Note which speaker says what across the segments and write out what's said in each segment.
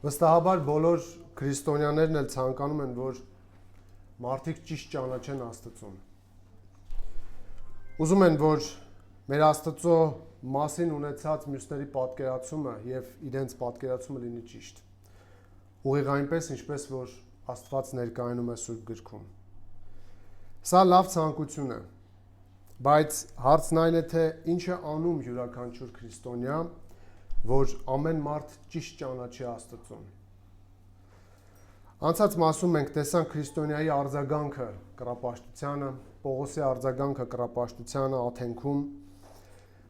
Speaker 1: Վստահաբար բոլոր քրիստոնյաներն էլ ցանկանում են, որ մարդիկ ճիշտ ճանաչեն Աստծուն։ Ուզում են, որ մեր Աստծո մասին ունեցած մյուսների պատկերացումը եւ իրենց պատկերացումը լինի ճիշտ։ Ուղիղ այնպես, ինչպես որ Աստված ներկայանում է Սուրբ գրքում։ Սա լավ ցանկություն է, բայց հարցն այն է, թե ինչ է անում յուրաքանչյուր քրիստոնյա, որ ամեն մարդ ճիշտ ճանաչի Աստծուն։ Անցած մասում մենք տեսանք քրիստոնյայի արձագանքը կռապաշտությանը, Պողոսի արձագանքը կռապաշտությանը Աթենքում,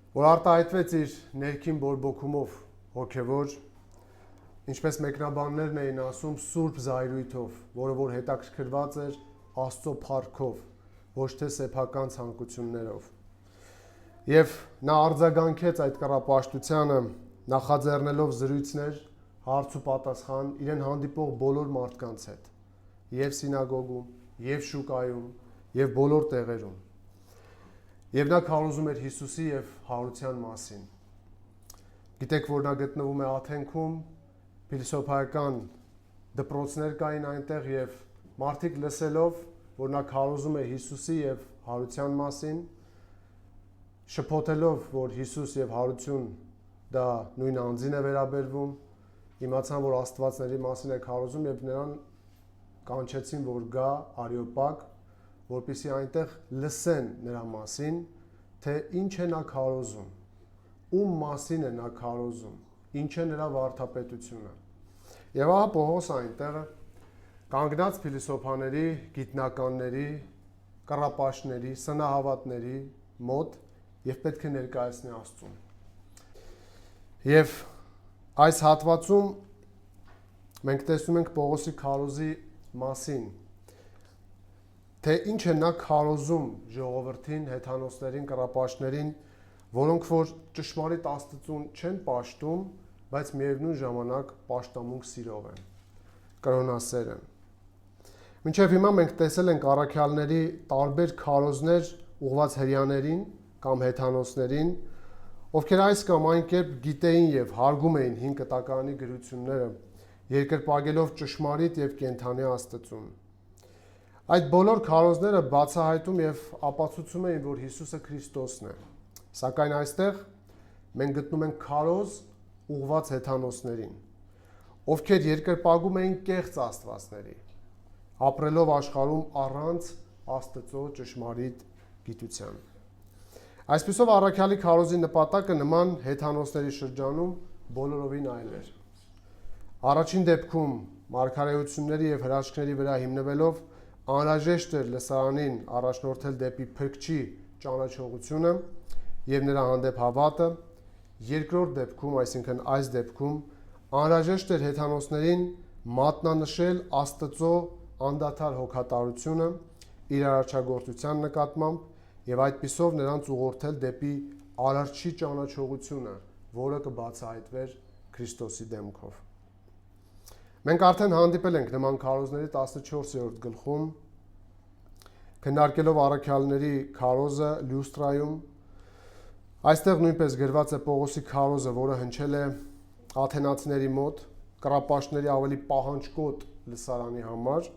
Speaker 1: որ արտահայտվեց իր ներքին բորբոքումով հոգևոր, ինչպես մեկնաբաններն էին ասում, սուրբ զայրույթով, որը որ հետաքրքրված էր Աստծո փառքով, ոչ թե սեփական ցանկություններով։ Եվ նա արձագանքեց այդ կռապաշտությանը, նախաձեռնելով զրույցներ, հարց ու պատասխան իրեն հանդիպող բոլոր մարդկանց հետ, եւ սինագոգում, եւ շուկայում, եւ բոլոր տեղերում։ Եվ նա քարոզում էր Հիսուսի եւ հարության մասին։ Գիտեք, որ նա գտնվում է Աթենքում, փիլիսոփայական դպրոցներ կային այնտեղ եւ մարդիկ լսելով, որ նա քարոզում է Հիսուսի եւ հարության մասին, շփոթելով, որ Հիսուս եւ հարություն դա նույն անձին է վերաբերվում, իմացան, որ Աստվածների մասին է քարոզում եւ նրան կանչեցին, որ գա Արիոպագ, որպեսզի այնտեղ լսեն նրա մասին, թե ինչ է նա քարոզում, ում մասին է նա քարոզում, ինչ է նրա վարդապետությունը։ Եվ ահա Պողոս այնտեղը կանգնած փիլիսոփաների, գիտնականների, կռապաշտների, սնահավատների մոտ եւ պետք է ներկայացնի Աստծուն։ Եվ այս հատվածում մենք տեսնում ենք Պողոսի քարոզի մասին, թե ինչ է նա քարոզում ժողովրդին, հեթանոսներին, կռապաշտներին, որոնք որ ճշմարիտ Աստծուն չեն պաշտում, բայց միևնույն ժամանակ պաշտամունք սիրով են, կրոնասեր են։ Մինչև հիմա մենք տեսել ենք առաքյալների տարբեր քարոզներ ուղղված հրեաներին կամ հեթանոսներին, ովքեր այս կամ այն կերպ գիտեին եւ հարգում էին հին կտակարանի գրությունները, երկրպագելով ճշմարիտ եւ կենդանի Աստծուն։ Այդ բոլոր քարոզները բացահայտում եւ ապացուցում էին, որ Հիսուսը Քրիստոսն է։ Սակայն այստեղ մենք գտնում ենք քարոզ ուղղված հեթանոսներին, ովքեր երկրպագում էին կեղծ աստվածների, ապրելով աշխարհում առանց Աստծո ճշմարիտ գիտության։ Այսպիսով առաքյալի քարոզի նպատակը նման հեթանոսների շրջանում բոլորովին այլ էր։ Առաջին դեպքում մարգարեությունների եւ հրաշքների վրա հիմնվելով անհրաժեշտ էր լսարանին առաջնորդել դեպի փրկչի ճանաչողությունը եւ նրա հանդեպ հավատը։ Երկրորդ դեպքում, այսինքն այս դեպքում, անհրաժեշտ էր հեթանոսներին մատնանշել Աստծո անդադար հոգատարությունը իր արարչագործության նկատմամբ եւ այդպիսով նրանց ուղղորդել դեպի արարչի ճանաչողությունը, որը կբացահայտվեր Քրիստոսի դեմքով։ Մենք արդեն հանդիպել ենք նման քարոզների 14-րդ գլխում, քննարկելով առաքյալների քարոզը Լյուստրայում։ Այստեղ նույնպես գրված է Պողոսի քարոզը, որը հնչել է աթենացիների մոտ, կռապաշտների ավելի պահանջկոտ լսարանի համար։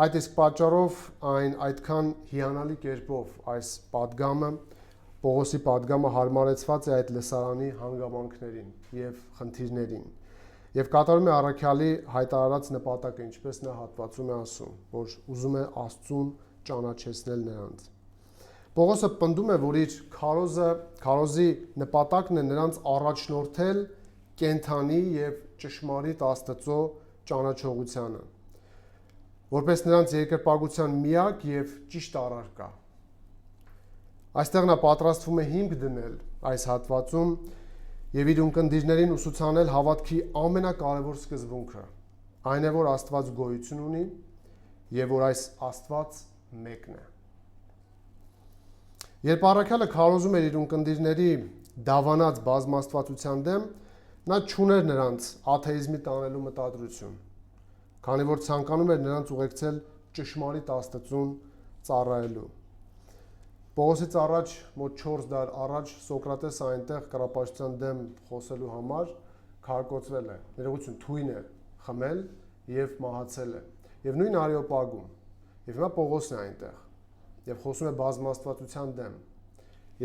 Speaker 1: Այդ իսկ պատճառով այն այդքան հիանալի կերպով այս պատգամը, Պողոսի պատգամը հարմարեցված է այդ լսարանի հանգամանքներին եւ խնդիրներին եւ կատարում է առաքյալի հայտարարած նպատակը, ինչպես նա հատվածում է ասում, որ ուզում է Աստծուն ճանաչեցնել նրանց։ Պողոսը պնդում է, որ իր քարոզի նպատակն է նրանց առաջնորդել կենդանի եւ ճշմարիտ Աստծո ճանաչողությանը, որպես նրանց երկրպագության միակ եւ ճիշտ առարկա։ Այստեղ նա պատրաստվում է հիմք դնել այս հատվածում եւ իր ունկնդիրներին ուսուցանել հավատքի ամենակարևոր սկզբունքը, այն է, որ Աստված գոյություն ունի եւ որ այս Աստված մեկն է։ Երբ առաքյալը քարոզում էր իր ունկնդիրների դավանած բազմաստվածության դեմ, նա չուներ նրանց աթեիզմի տանելու մտադրություն, քանի որ ցանկանում էր նրանց ուղեկցել ճշմարիտ Աստծուն ծառայելու։ Պողոսից առաջ մոտ 4 դար առաջ Սոկրատեսը այնտեղ կռապաշտության դեմ խոսելու համար քարկոծվել է, ներողություն, թույն է խմել եւ մահացել է։ Եվ նույն Արեոպագում, եւ հիմա Պողոսն է այնտեղ, եւ խոսում է բազմաստվածության դեմ,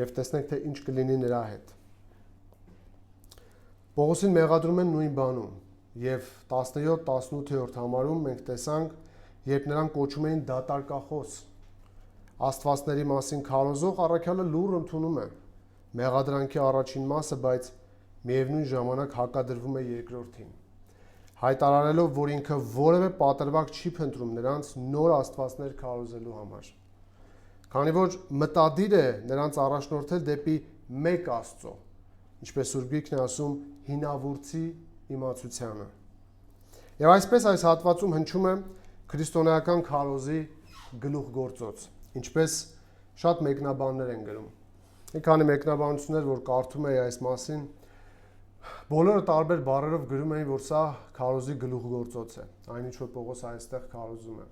Speaker 1: եւ տեսնենք թե ինչ կլինի նրա հետ։ Պողոսին մեղադրում են նույն բանում, եւ 17-18-րդ համարում մենք տեսանք, երբ նրան կոչում էին դատարկախոս, աստվածների մասին քարոզող, առաքյալը լուռ ընդունում է մեղադրանքի առաջին մասը, բայց միևնույն ժամանակ հակադրվում է երկրորդին, հայտարարելով, որ ինքը որևէ պատրվակ չի փնտրում նրանց նոր աստվածներ քարոզելու համար, քանի որ մտադիր է նրանց առաջնորդել դեպի մեկ Աստծո, ինչպես Սուրբ Գիրքն է ասում, հինավուրցի իմացությանը։ Եվ այսպես այս հատվածում հնչում է քրիստոնեական քարոզի գլուխգործոց, ինչպես շատ մեկնաբաններ են գրում։ Մի քանի մեկնաբանություններ, որ կարդում էի այս մասին, բոլորը տարբեր բառերով գրում էին, որ սա քարոզի գլուխգործոց է, այնինչ որ Պողոս այստեղ քարոզում է։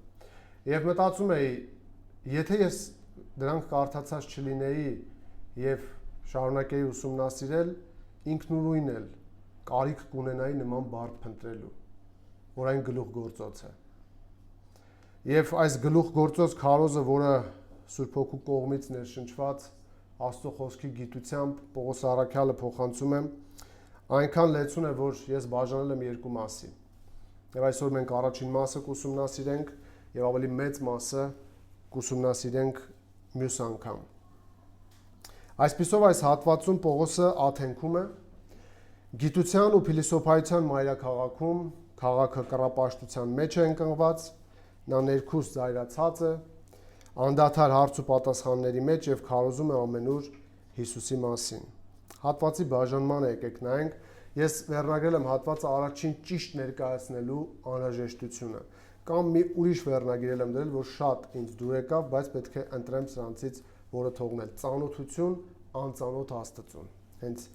Speaker 1: Եվ մտածում էի, եթե ես դրանք կարդացած չլինեի եւ շարունակեի ուսումնասիրել, ինքնուրույն էլ կարիք կունենայի նման բառ փնտրելու, որ այն գլուխգործոց է։ Եվ այս գլուխգործոց քարոզը, որը Սուրբ Հոգու կողմից ներշնչված Աստծո խոսքի գիտությամբ Պողոս առաքյալը փոխանցում է, այնքան լեցուն է, որ ես բաժանել եմ երկու մասի։ Եվ այսօր մենք առաջին մասը կուսումնասիրենք եւ ավելի մեծ մասը կուսումնասիրենք մյուս անգամ։ Այսպիսով այս հատվածում Պողոսը աթենքում է գիտության ու փիլիսոփայության մայրաքաղաքում, քաղաքը կռապաշտության մեջ է ընկղված, նա ներքուստ զայրացած է, անդադար հարց ու պատասխանների մեջ եւ քարոզում է ամենուր Հիսուսի մասին։ Հատվածի բաժանմանը եկեք նայենք, ես վերնագրել եմ հատվածը առաջին ճիշտ ներկայացնելու անհրաժեշտությունը, կամ մի ուրիշ վերնագիր եմ դրել, որ շատ ինձ դուր եկավ, բայց պետք է ընտրեմ սրանցից որը թողնել, ծանոթություն, անծանոթ Աստծուն։ Հենց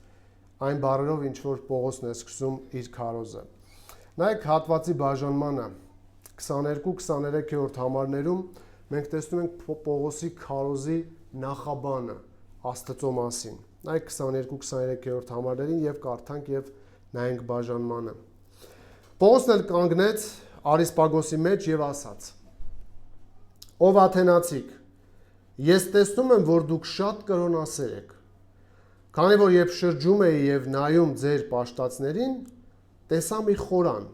Speaker 1: այն բառերով, ինչ որ Պողոսն է սկսում իր քարոզը։ Նայեք հատվածի բաժանմանը 22-23-րդ համարներում մենք տեսնում ենք Պողոսի քարոզի նախաբանը Աստծո մասին։ Նայեք 22-23-րդ համարներին եւ կարդանք եւ նայենք բաժանմանը։ Պողոսն էլ կանգնեց Արիսպագոսի մեջ եւ ասաց. Ով աթենացիք, ես տեսնում եմ, որ դուք շատ կրոնասեր եք, քանի որ երբ շրջում էի եւ նայում ձեր պաշտածներին, տեսա մի խորան,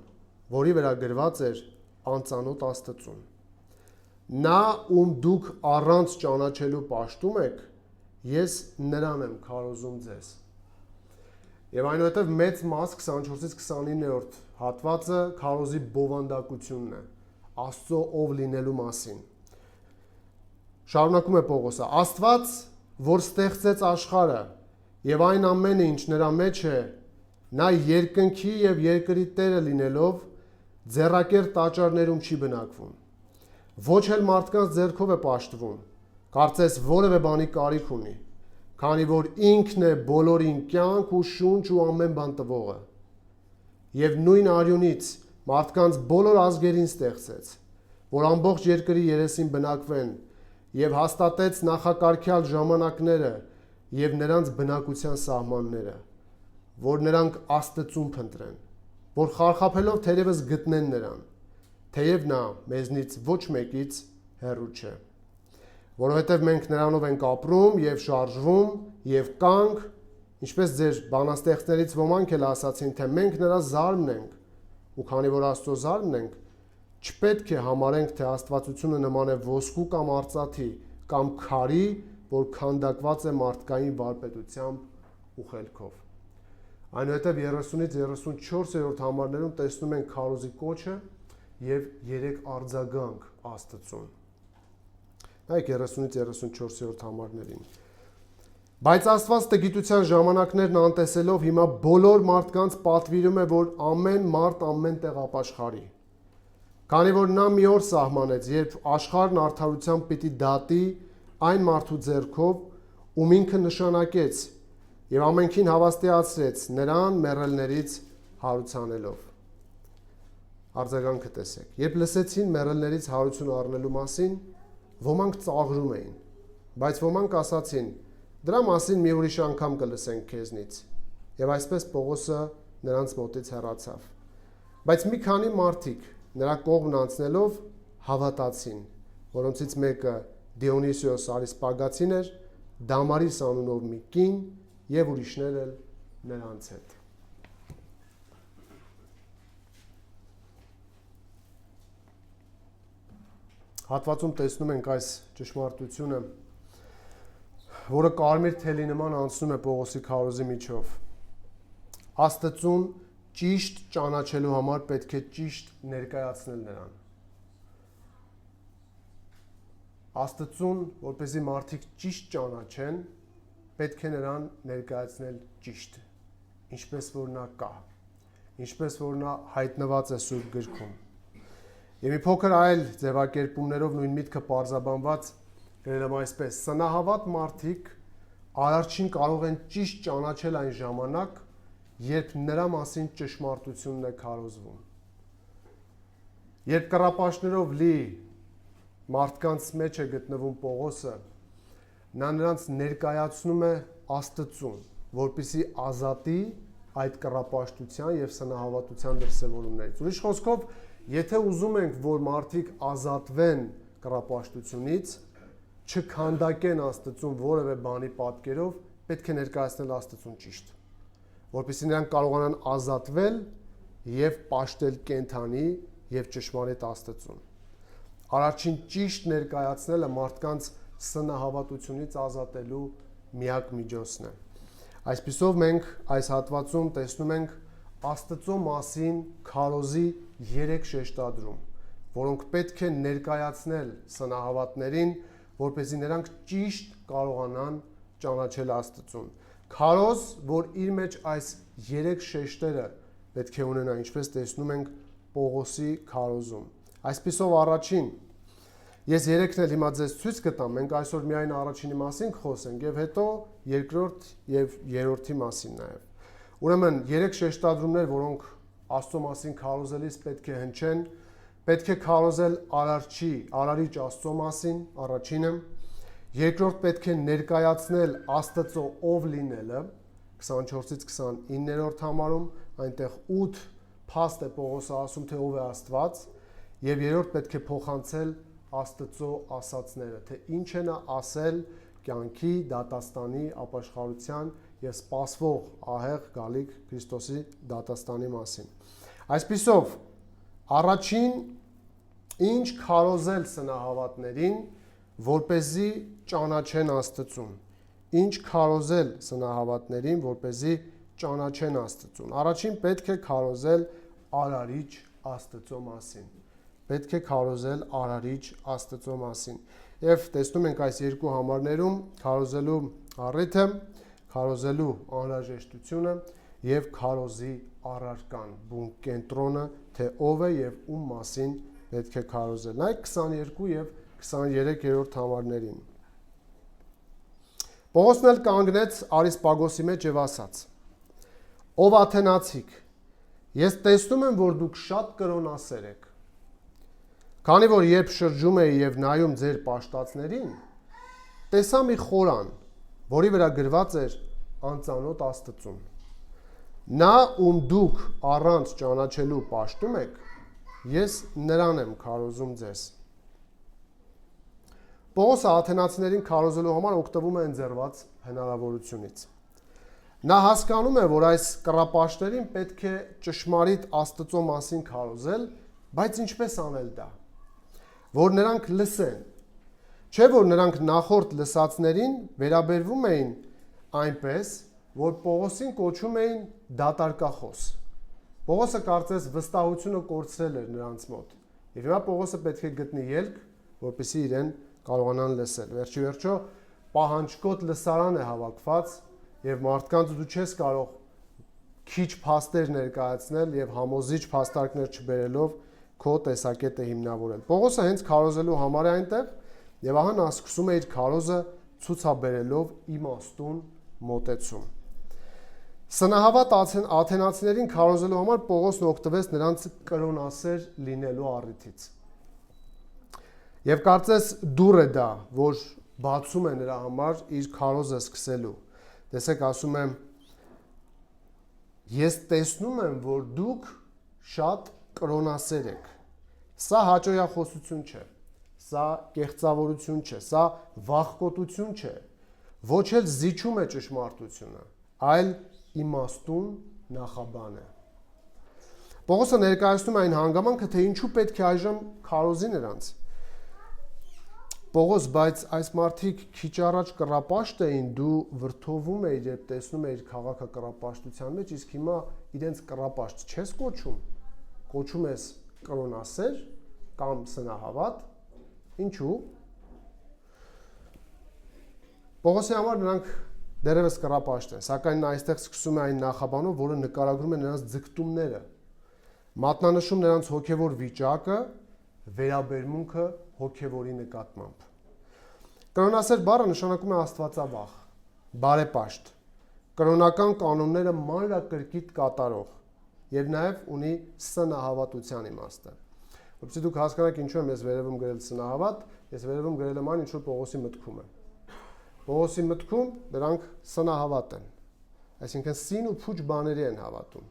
Speaker 1: որի վրա գրված էր անծանոթ Աստծուն։ Նա, ում դուք առանց ճանաչելու պաշտում եք, ես նրան եմ քարոզում ձեզ։ Եվ այնուհետև մեծ մաս 24-ից 29-րդ հատվածը քարոզի բովանդակությունն է, Աստծո ով լինելու մասին։ Շարունակում է Պողոսը. Աստված, որ ստեղծեց աշխարհը եւ այն ամենը, ինչ նրա մեջ է, նա երկնքի եւ երկրի Տերը լինելով, ձեռակեր տաճարներում չի բնակվում։ Ոչ էլ մարդկանց ձեռքով է պաշտվում, կարծես որևէ բանի կարիք ունի, քանի որ ինքն է բոլորին կյանք ու շունչ ու ամեն բան տվողը։ Եվ նույն արյունից մարդկանց բոլոր ազգերին ստեղծեց, որ ամբողջ երկրի երեսին բնակվեն, եւ հաստատեց նախակարգյալ ժամանակները եւ նրանց բնակության սահմանները, որ նրանք Աստծուն փնտրեն, որ խարխափելով թերևս գտնեն նրան, թեև նա մեզնից ոչ մեկից հեռու չէ։ Որովհետև մենք նրանով ենք ապրում եւ շարժվում եւ կանք, ինչպես ձեր բանաստեղծներից ոմանք էլ ասացին, թե մենք նրա զարմն ենք, ու քանի որ Աստծո զարմն ենք, չպետք է համարենք, թե աստվածությունը նման է ոսկու կամ արծաթի, կամ քարի, որ քանդակված է մարդկային վարպետությամբ ու խելքով։ Այնուհետև 30-ից 34-րդ համարներում տեսնում ենք քարոզի կոչը եւ 3 արձագանք Աստծուն։ Նայեք 30-ից 34-րդ համարներին։ Բայց Աստված տգիտության ժամանակներն անտեսելով հիմա բոլոր մարդկանց պատվիրում է, որ ամեն մարդ ամեն տեղ ապաշխարի։ Քանի որ նա մի օր սահմանեց, երբ աշխարհն արդարությամբ պիտի դատի այն մարդու ձեռքով, ում ինքը նշանակեց, եւ ամենքին հավաստիացրեց նրան մեռելներից հարուցանելով։ Արձագանքը տեսեք։ Երբ լսեցին մեռելներից հարություն առնելու մասին, ոմանք ծաղրում էին, բայց ոմանք ասացին. դրա մասին մի ուրիշ անգամ կլսենք քեզնից։ Եվ այսպես Պողոսը նրանց մոտից հեռացավ։ Բայց մի քանի մարդիկ նրա կողմն անցնելով հավատացին, որոնցից մեկը Դիոնիսիոս Արիսպագացին էր, Դամարիս անունով մի կին եւ ուրիշներ էլ նրանց հետ։ Հատվածում տեսնում ենք այս ճշմարտությունը, որը կարմիր թելի նման անցնում է Պողոսի քարոզի միջով։ Աստծուն ճիշտ ճանաչելու համար պետք է ճիշտ ներկայացնել նրան։ Աստծուն, որպեսզի մարդիկ ճիշտ ճանաչեն, պետք է նրան ներկայացնել ճիշտ, ինչպես որ նա կա, ինչպես որ նա հայտնված է Սուրբ գրքում։ Եվ մի փոքր այլ ձևակերպումներով նույն միտքը պարզաբանված գրել եմ այսպես. սնահավատ մարդիկ արարչին կարող են ճիշտ ճանաչել այն ժամանակ, երբ նրա մասին ճշմարտությունն է քարոզվում։ Երբ կռապաշտներով լի մարդկանց մեջ է գտնվում Պողոսը, նա նրանց ներկայացնում է Աստծուն, որպեսզի ազատի այդ կռապաշտության եւ սնահավատության դրսևորումներից։ Ուրիշ խոսքով, եթե ուզում ենք, որ մարդիկ ազատվեն կռապաշտությունից, չքանդակեն Աստծուն որևէ բանի պատկերով, պետք է ներկայացնել Աստծուն ճիշտ, որպեսզի նրանք կարողանան ազատվել եւ պաշտել կենթանի եւ ճշմարիտ Աստծուն։ Արարչին ճիշտ ներկայացնելը մարդկանց սնահավատությունից ազատելու միակ միջոցն է։ Այսպիսով մենք այս հատվածում տեսնում ենք Աստծո մասին քարոզի 3 շեշտադրում, որոնք պետք է ներկայացնել սնահավատներին, որպեսզի նրանք ճիշտ կարողանան ճանաչել Աստծուն։ Քարոզ, որ իր մեջ այս 3 շեշտերը պետք է ունենա, ինչպես տեսնում ենք Պողոսի քարոզում։ Այսպիսով առաջին, ես 3-ն էլ հիմա ձեզ ցույց կտամ, մենք այսօր միայն առաջինի մասին կխոսենք եւ հետո երկրորդ եւ երրորդի մասին նաեւ։ Ուրեմն 3 շեշտադրումներ, որոնք Աստծո մասին քարոզելիս պետք է հնչեն, պետք է քարոզել արարիչ Աստծո մասին, առաջինը, երկրորդ պետք է ներկայացնել Աստծո ով լինելը, 24-ից 29-րդ համարում, այնտեղ 8 փաստ է Պողոսը ասում, թե ով է Աստված, եւ երրորդ պետք է փոխանցել Աստծո ասացները, թե ինչ է նա ասել կյանքի, դատաստանի, ապաշխարության եւ սպասվող ահեղ գալիք Քրիստոսի դատաստանի մասին։ Այսպիսով, առաջին ինչ քարոզել սնահավատներին, որպեսզի ճանաչեն Աստծուն։ Ինչ քարոզել սնահավատներին, որպեսզի ճանաչեն Աստծուն։ Առաջին պետք է քարոզել արարիչ Աստծո մասին։ Պետք է քարոզել արարիչ Աստծո մասին։ Եվ տեսնում ենք այս երկու համարներում քարոզելու առիթը, քարոզելու անհրաժեշտությունը եւ քարոզի առարկան, բուն կենտրոնը, թե ով է եւ ում մասին պետք է քարոզել։ Նայեք 22 եւ 23-րդ համարներին։ Պողոսն էլ կանգնեց Արիսպագոսի մեջ եւ ասաց. Ով աթենացիք, ես տեսնում եմ, որ դուք շատ կրոնասեր եք։ Քանի որ երբ շրջում էի եւ նայում ձեր պաշտածներին, տեսա մի խորան, որի վրա գրված էր անծանոթ Աստծուն։ Նա, ում դուք առանց ճանաչելու պաշտում եք, ես նրան եմ քարոզում ձեզ։ Պողոսը աթենացիներին քարոզելու համար օգտվում է ընձեռված հնարավորությունից։ Նա հասկանում է, որ այս կռապաշտներին պետք է ճշմարիտ Աստծո մասին քարոզել, բայց ինչպես անել դա։ Որ նրանք լսեն, չէ որ նրանք նախորդ լսածներին վերաբերվում էին այնպես, որ Պողոսին կոչում էին դատարկախոս։ Պողոսը կարծես վստահությունը կորցրել էր նրանց մոտ։ Եվ հիմա Պողոսը պետք է գտնի ելք, որպեսզի իրեն կարողանան լսել։ Վերջի վերջո պահանջկոտ լսարան է հավաքված եւ մարդկանց դու չես կարող քիչ փաստեր ներկայացնել եւ համոզիչ փաստարկներ չբերելով քո տեսակետը հիմնավորել։ Պողոսը հենց քարոզելու համար է այնտեղ եւ ահա նա սկսում է իր քարոզը ցուցաբերելով իմաստուն մոտեցում։ Սնահավատ աթենացիներին քարոզելու համար Պողոսն օգտվեց նրանց կրոնասեր լինելու առիթից։ Եվ կարծես դուռ է դա, որ բացում է նրա համար իր քարոզը սկսելու։ Տեսեք, ասում եմ ես տեսնում եմ, որ դուք շատ կրոնասեր եք։ Սա հաճոյախոսություն չէ, սա կեղծավորություն չէ, սա վախկոտություն չէ, ոչ էլ զիջում է ճշմարտությունը, այլ իմաստուն նախաբան է։ Պողոսը ներկայացնում է այն հանգամանքը, թե ինչու պետք է այժմ քարոզի նրանց։ Պողոս, բայց այս մարդիկ քիչ առաջ կռապաշտ էին, դու վրդովում էիր, երբ տեսնում էիր քաղաքը կռապաշտության մեջ, իսկ հիմա իրենց կռապաշտ չես կոչում, կոչում ես կրոնասեր կամ սնահավատ։ Ինչու՞։ Պողոսի համար նրանք դեռևս կռապաշտ են, սակայն նա այստեղ սկսում է այն նախաբանով, որը նկարագրում է նրանց ձգտումները, մատնանշում նրանց հոգևոր վիճակը, վերաբերմունքը հոգևորի նկատմամբ։ Կրոնասեր բառը նշանակում է աստվածավախ, բարեպաշտ, կրոնական կանոնները մանրակրկիտ կատարող եւ նաեւ ունի սնահավատության իմաստը։ Որովհետեւ դուք հասկանաք ինչու եմ ես վերևում գրել սնահավատ, ես վերևում գրել եմ այն, ինչ որ Պողոսի մտքում է։ Պողոսի մտքում դրանք սնահավատ են, այսինքն սին ու փուչ բաների են հավատում,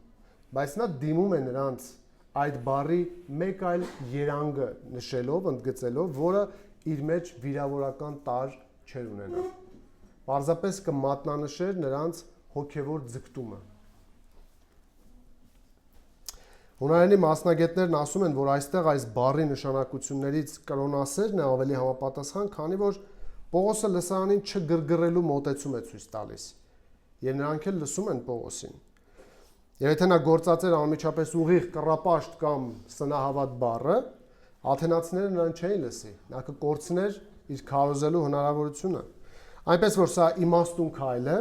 Speaker 1: բայց նա դիմում է նրանց այդ բառի մեկ այլ երանգը նշելով, ընդգծելով, որը իր մեջ վիրավորական տար չեր ունենա։ Պարզապես կմատնանշեր նրանց հոգևոր ձգտումը։ Հունարենի մասնագետներն ասում են, որ այստեղ այս բառի նշանակություններից կրոնասերն է ավելի համապատասխան, քանի որ Պողոսը լսարանին չգրգռելու մոտեցում է ցույց տալիս, եւ նրանք էլ լսում են Պողոսին։ Եվ եթե նա գործածեր անմիջապես ուղիղ կռապաշտ կամ սնահավատ բառը, աթենացիները նրան չէին լսի, նա կկորցներ իր քարոզելու հնարավորությունը։ Այնպես որ սա իմաստուն քայլ է,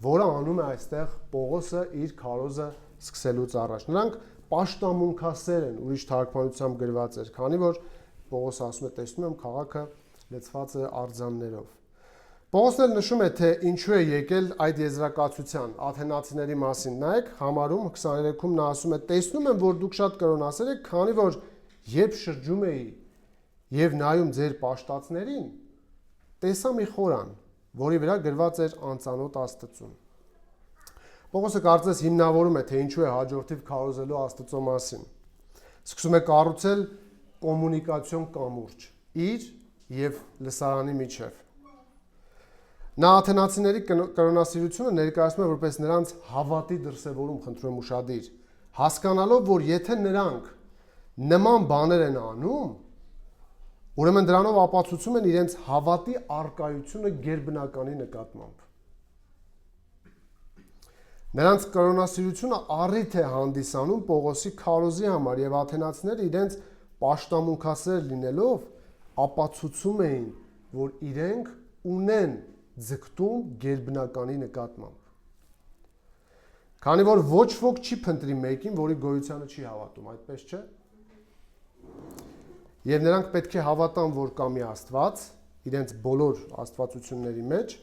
Speaker 1: որը անում է այստեղ Պողոսը իր քարոզը սկսելուց առաջ։ Նրանք պաշտամունքասեր են, ուրիշ թարգմանությամբ գրված էր, քանի որ Պողոսը ասում է, տեսնում եմ քաղաքը լցված է արձաններով։ Պողոսն էլ նշում է, թե ինչու է եկել այդ եզրակացության աթենացիների մասին։ Նայեք, համարում 23-ում նա ասում է. տեսնում եմ, որ դուք շատ կրոնասեր եք, քանի որ երբ շրջում էի եւ նայում ձեր պաշտածներին, տեսա մի խորան, որի վրա գրված էր անծանոթ Աստծուն։ Պողոսը կարծես հիմնավորում է, թե ինչու է հաջորդիվ քարոզելու Աստծո մասին։ Սկսում է կառուցել կոմունիկացիոն կամուրջ իր եւ լսարանի միջև։ Նա աթենացիների կրոնասիրությունը ներկայացնում է որպես նրանց հավատի դրսևորում, խնդրում եմ ուշադիր, հասկանալով, որ եթե նրանք նման բաներ են անում, ուրեմն դրանով ապացուցում են իրենց հավատի առկայությունը գերբնականի նկատմամբ։ Նրանց կրոնասիրությունը առիթ է հանդիսանում Պողոսի քարոզի համար եւ աթենացիները իրենց պաշտամունքասեր լինելով ապացուցում էին, որ իրենք ունեն ձգտում գերբնականի նկատմամբ։ Քանի որ ոչ ոք չի փնտրի մեկին, որի գոյությանը չի հավատում, այդպես չէ։ Եվ նրանք պետք է հավատան, որ կա մի Աստված, իրենց բոլոր աստվածությունների մեջ,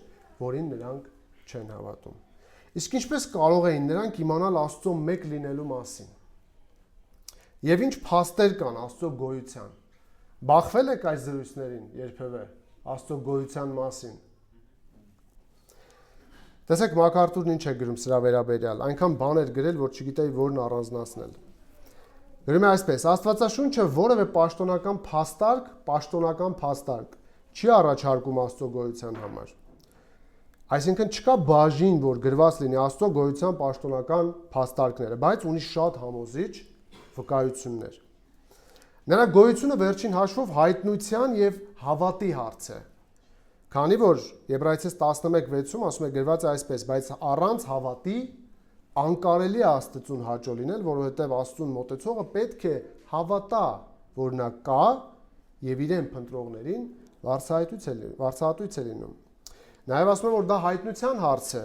Speaker 1: որին նրանք չեն հավատում։ Իսկ ինչպես կարող էին նրանք իմանալ Աստծո մեկ լինելու մասին։ Եվ ինչ փաստեր կան Աստծո գոյության։ Բախվել եք այս զրույցներին երբևէ Աստծո գոյության մասին։ Տեսեք Մակարդուրն ինչ է գրում սրա վերաբերյալ, այնքան բան էր գրել, որ չգիտեի որն առանձնացնել։ Գրում է այսպես. Աստվածաշունչը որևէ պաշտոնական փաստարկ չի առաջարկում Աստծո գոյության համար։ Այսինքն չկա բաժին, որ գրված լինի Աստծո գոյության պաշտոնական փաստարկները, բայց ունի շատ համոզիչ վկայություններ։ Նրա գոյությունը վերջին հաշվով հայտնության եւ հավատի հարց է։ Քանի որ Եբրայեցիս 11:6-ում ասում է գրված է այսպես, բայց առանց հավատի անկարելի է Աստծուն հաճո լինել, որովհետեւ Աստծուն մոտեցողը պետք է հավատա, որ նա կա եւ իրեն փնտրողներին վարձահատույց է լինում։ Նաև ասում եմ, որ դա հայտնության հարց է։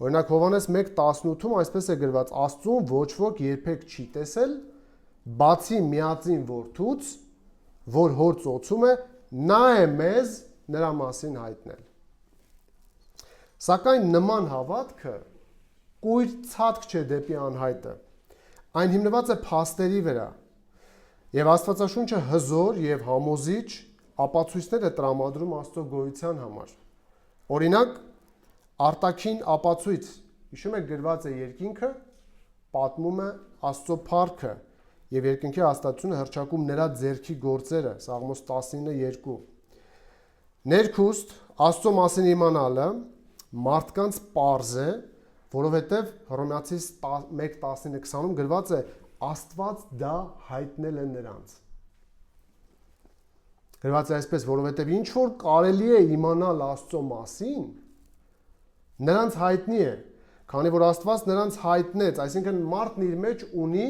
Speaker 1: Օրինակ Հովհաննես 1:18-ում այսպես է գրված. Աստծուն ոչ ոք երբեք չի տեսել, բացի միածին որդուց, որ հոր ծոցում է, նա է մեզ նրա մասին հայտնել։ Սակայն նման հավատքը կույր ցածկ չէ դեպի անհայտը։ Այն հիմնված է փաստերի վրա։ Եվ Աստվածաշունչը հզոր եւ համոզիչ ապացույցներ է տրամադրում Աստծո գոյության համար։ Օրինակ, արտաքին ապացույց, հիշում եք գրված է երկինքը, պատմում է Աստծո փառքը եւ երկնքի հաստատությունը հռչակում նրա ձեռքի գործերը, Սաղմոս 19:2։ Ներքուստ Աստծո մասին իմանալը մարդկանց պարզ է, որովհետև Հռոմեացիս 1:19-20-ում գրված է Աստված դա հայտնել է նրանց։ Գրված է այսպես, որովհետև ինչ որ կարելի է իմանալ Աստծո մասին, նրանց հայտնի է, քանի որ Աստված նրանց հայտնեց, այսինքն մարդն իր մեջ ունի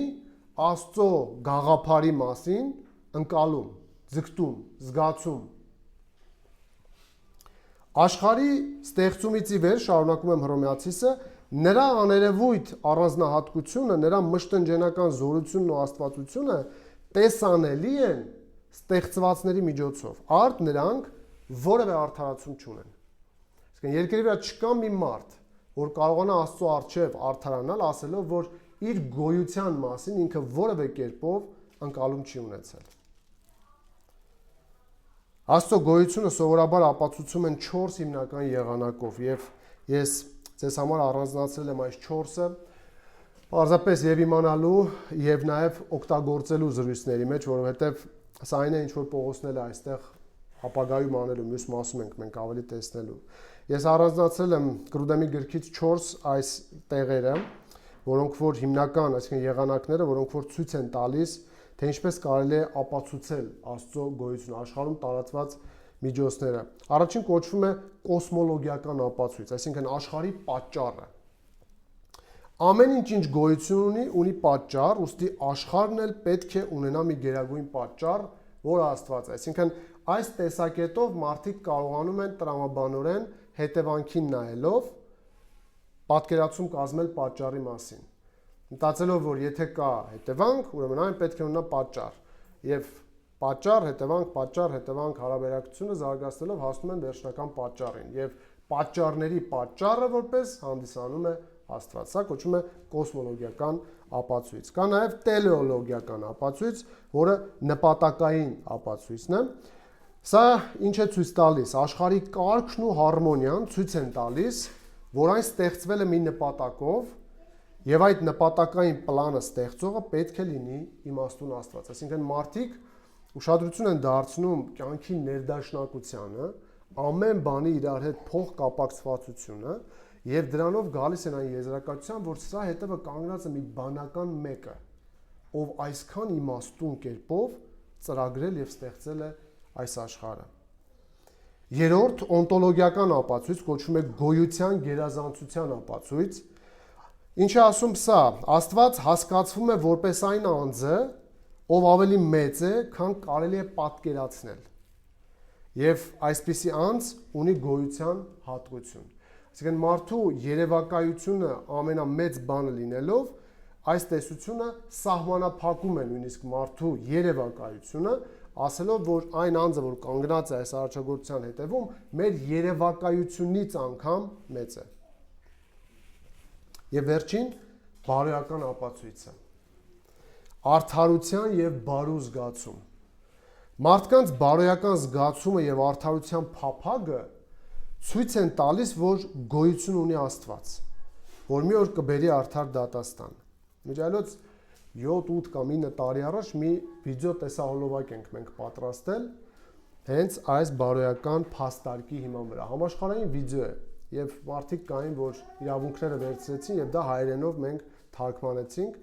Speaker 1: Աստծո գաղափարի մասին ընկալում, ձգտում, զգացում։ Աշխարհի ստեղծումից ի վեր, շարունակում եմ Հռոմեացիսը, նրա աներևույթ առանձնահատկությունը, նրա մշտնջենական զորությունն ու աստվածությունը տեսանելի են ստեղծվածների միջոցով, արդ նրանք որևէ արդարացում չունեն։ Իսկ երկրի վրա չկա մի մարդ, որ կարողանա Աստծո առջև արդարանալ, ասելով, որ իր գոյության մասին ինքը որևէ կերպով ընկալում չի ունեցել։ Աստծո գոյությունը սովորաբար ապացուցում են 4 հիմնական եղանակով, եւ ես ձեզ համար առանձնացրել եմ այս 4-ը, պարզապես եւ իմանալու եւ նաեւ օգտագործելու զրույցների մեջ, որովհետեւ սա այն է, ինչ որ Պողոսն էլ է այստեղ ապագայում անելու, մյուս մասում ենք մենք ավելի տեսնելու։ Ես առանձնացրել եմ Կրուդեմի գրքից 4 այս տեղերը, որոնք որ հիմնական, այսինքն եղանակները, որոնք որ ցույց են տալիս, թե ինչպես կարելի է ապացուցել Աստծո գոյությունը, աշխարհում տարածված միջոցները։ Առաջին կոչվում է կոսմոլոգիական ապացույց, այսինքն աշխարհի պատճառը։ Ամեն ինչ գոյություն ունի պատճառ, ուստի աշխարհն էլ պետք է ունենա մի գերագույն պատճառ, որը Աստված է։ Այսինքն այս տեսակետով մարդիկ կարողանում են տրամաբանորեն հետևանքին նայելով պատկերացում կազմել պատճառի մասին։ Մտածելով, որ եթե կա հետևանք, ուրեմն այն պետք է ունենա պատճառ։ Եվ պատճառ-հետևանք հարաբերակցությունը զարգացնելով հասնում են վերջնական պատճառին։ Եվ պատճառների պատճառը որպես հանդիսանում է Աստված։ Սա կոչվում է կոսմոլոգիական ապացույց։ Կա նաև տելեոլոգիական ապացույց, որը նպատակային ապացույցն է։ Սա ինչ է ցույց տալիս։ Աշխարհի կարգն ու հարմոնիան ցույց են տալիս, որ այն ստեղծվել է մի նպատակով, եւ այդ նպատակային պլանը ստեղծողը պետք է լինի իմաստուն Աստված։ Այսինքն մարդիկ ուշադրություն են դարձնում կյանքի ներդաշնակությանը, ամեն բանի իրար հետ փոխկապակցվածությունը, եւ դրանով գալիս են այն եզրակացության, որ սրա հետևը կանգնած է մի բանական մեկը, ով այսքան իմաստուն կերպով ծրագրել եւ ստեղծել է այս աշխարհը։ Երրորդ օնտոլոգիական ապացույց կոչվում է գոյության գերազանցության ապացույց։ Ինչ է ասում սա։ Աստված հասկացվում է որպես այն անձը, ով ավելի մեծ է, քան կարելի է պատկերացնել։ Եվ այսպիսի անձ ունի գոյության հատկություն։ Այսինքն մարդու երևակայությունը ամենամեծ բանը լինելով, այս տեսությունը սահմանափակում է նույնիսկ մարդու երևակայությունը, ասելով, որ այն անձը, որ կանգնած է այս արարչագործության հետևում, մեր երևակայությունից անգամ մեծ է։ Եվ վերջին բարոյական ապացույցը։ Արդարության եւ բարու զգացում։ Մարդկանց բարոյական զգացումը եւ արդարության փափագը ցույց են տալիս, որ գոյություն ունի Աստված, որ մի օր կբերի արդար դատաստան։ Միջայլոց 7-8 կամ 9 տարի առաջ մի վիդեո տեսահոլովակ ենք մենք պատրաստել հենց այս բարոյական փաստարկի հիման վրա։ Համաշխարհային վիդեո է եւ մարդիկ կային, որ իրավունքները վերցրեցին եւ դա հայերենով մենք թարգմանեցինք։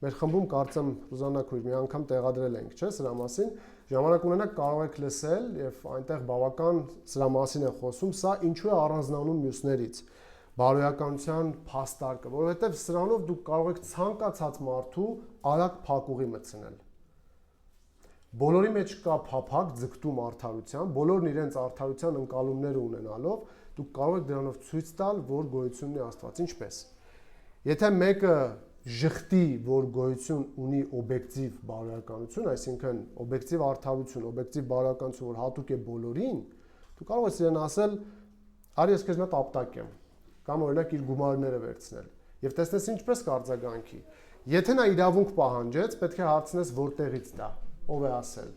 Speaker 1: Մեր խմբում կարծեմ Ռուզաննա քույր մի անգամ տեղադրել ենք, չէ՞, սրա մասին։ Ժամանակ ունենաք կարող եք լսել եւ այնտեղ բավական սրա մասին է խոսում, սա ինչու է առանձնանում մյուսներից։ Բարոյականության փաստարկը, որովհետեւ սրանով դուք կարող եք ցանկացած մարդու արագ փակուղի մտցնել։ Բոլորի մեջ կա փափակ, ձգտում արդարության, բոլորն իրենց արդարության ընկալումները ունենալով, դուք կարող եք դրանով ցույց տալ, որ գոյություն ունի Աստված։ Ինչպես։ Եթե մեկը ժխտի, որ գոյություն ունի օբյեկտիվ բարոյականություն, այսինքն օբյեկտիվ արդարություն, օբյեկտիվ բարոյականություն, որ հատուկ է բոլորին, դու կարող ես իրեն ասել, արի ես քեզ մոտ ապտակ եմ, կամ օրինակ իր գումարները վերցնել, եւ տեսնես ինչպես կարձագանքի։ Եթե նա իրավունք պահանջեց, պետք է հարցնես որտեղից դա, ով է ասել։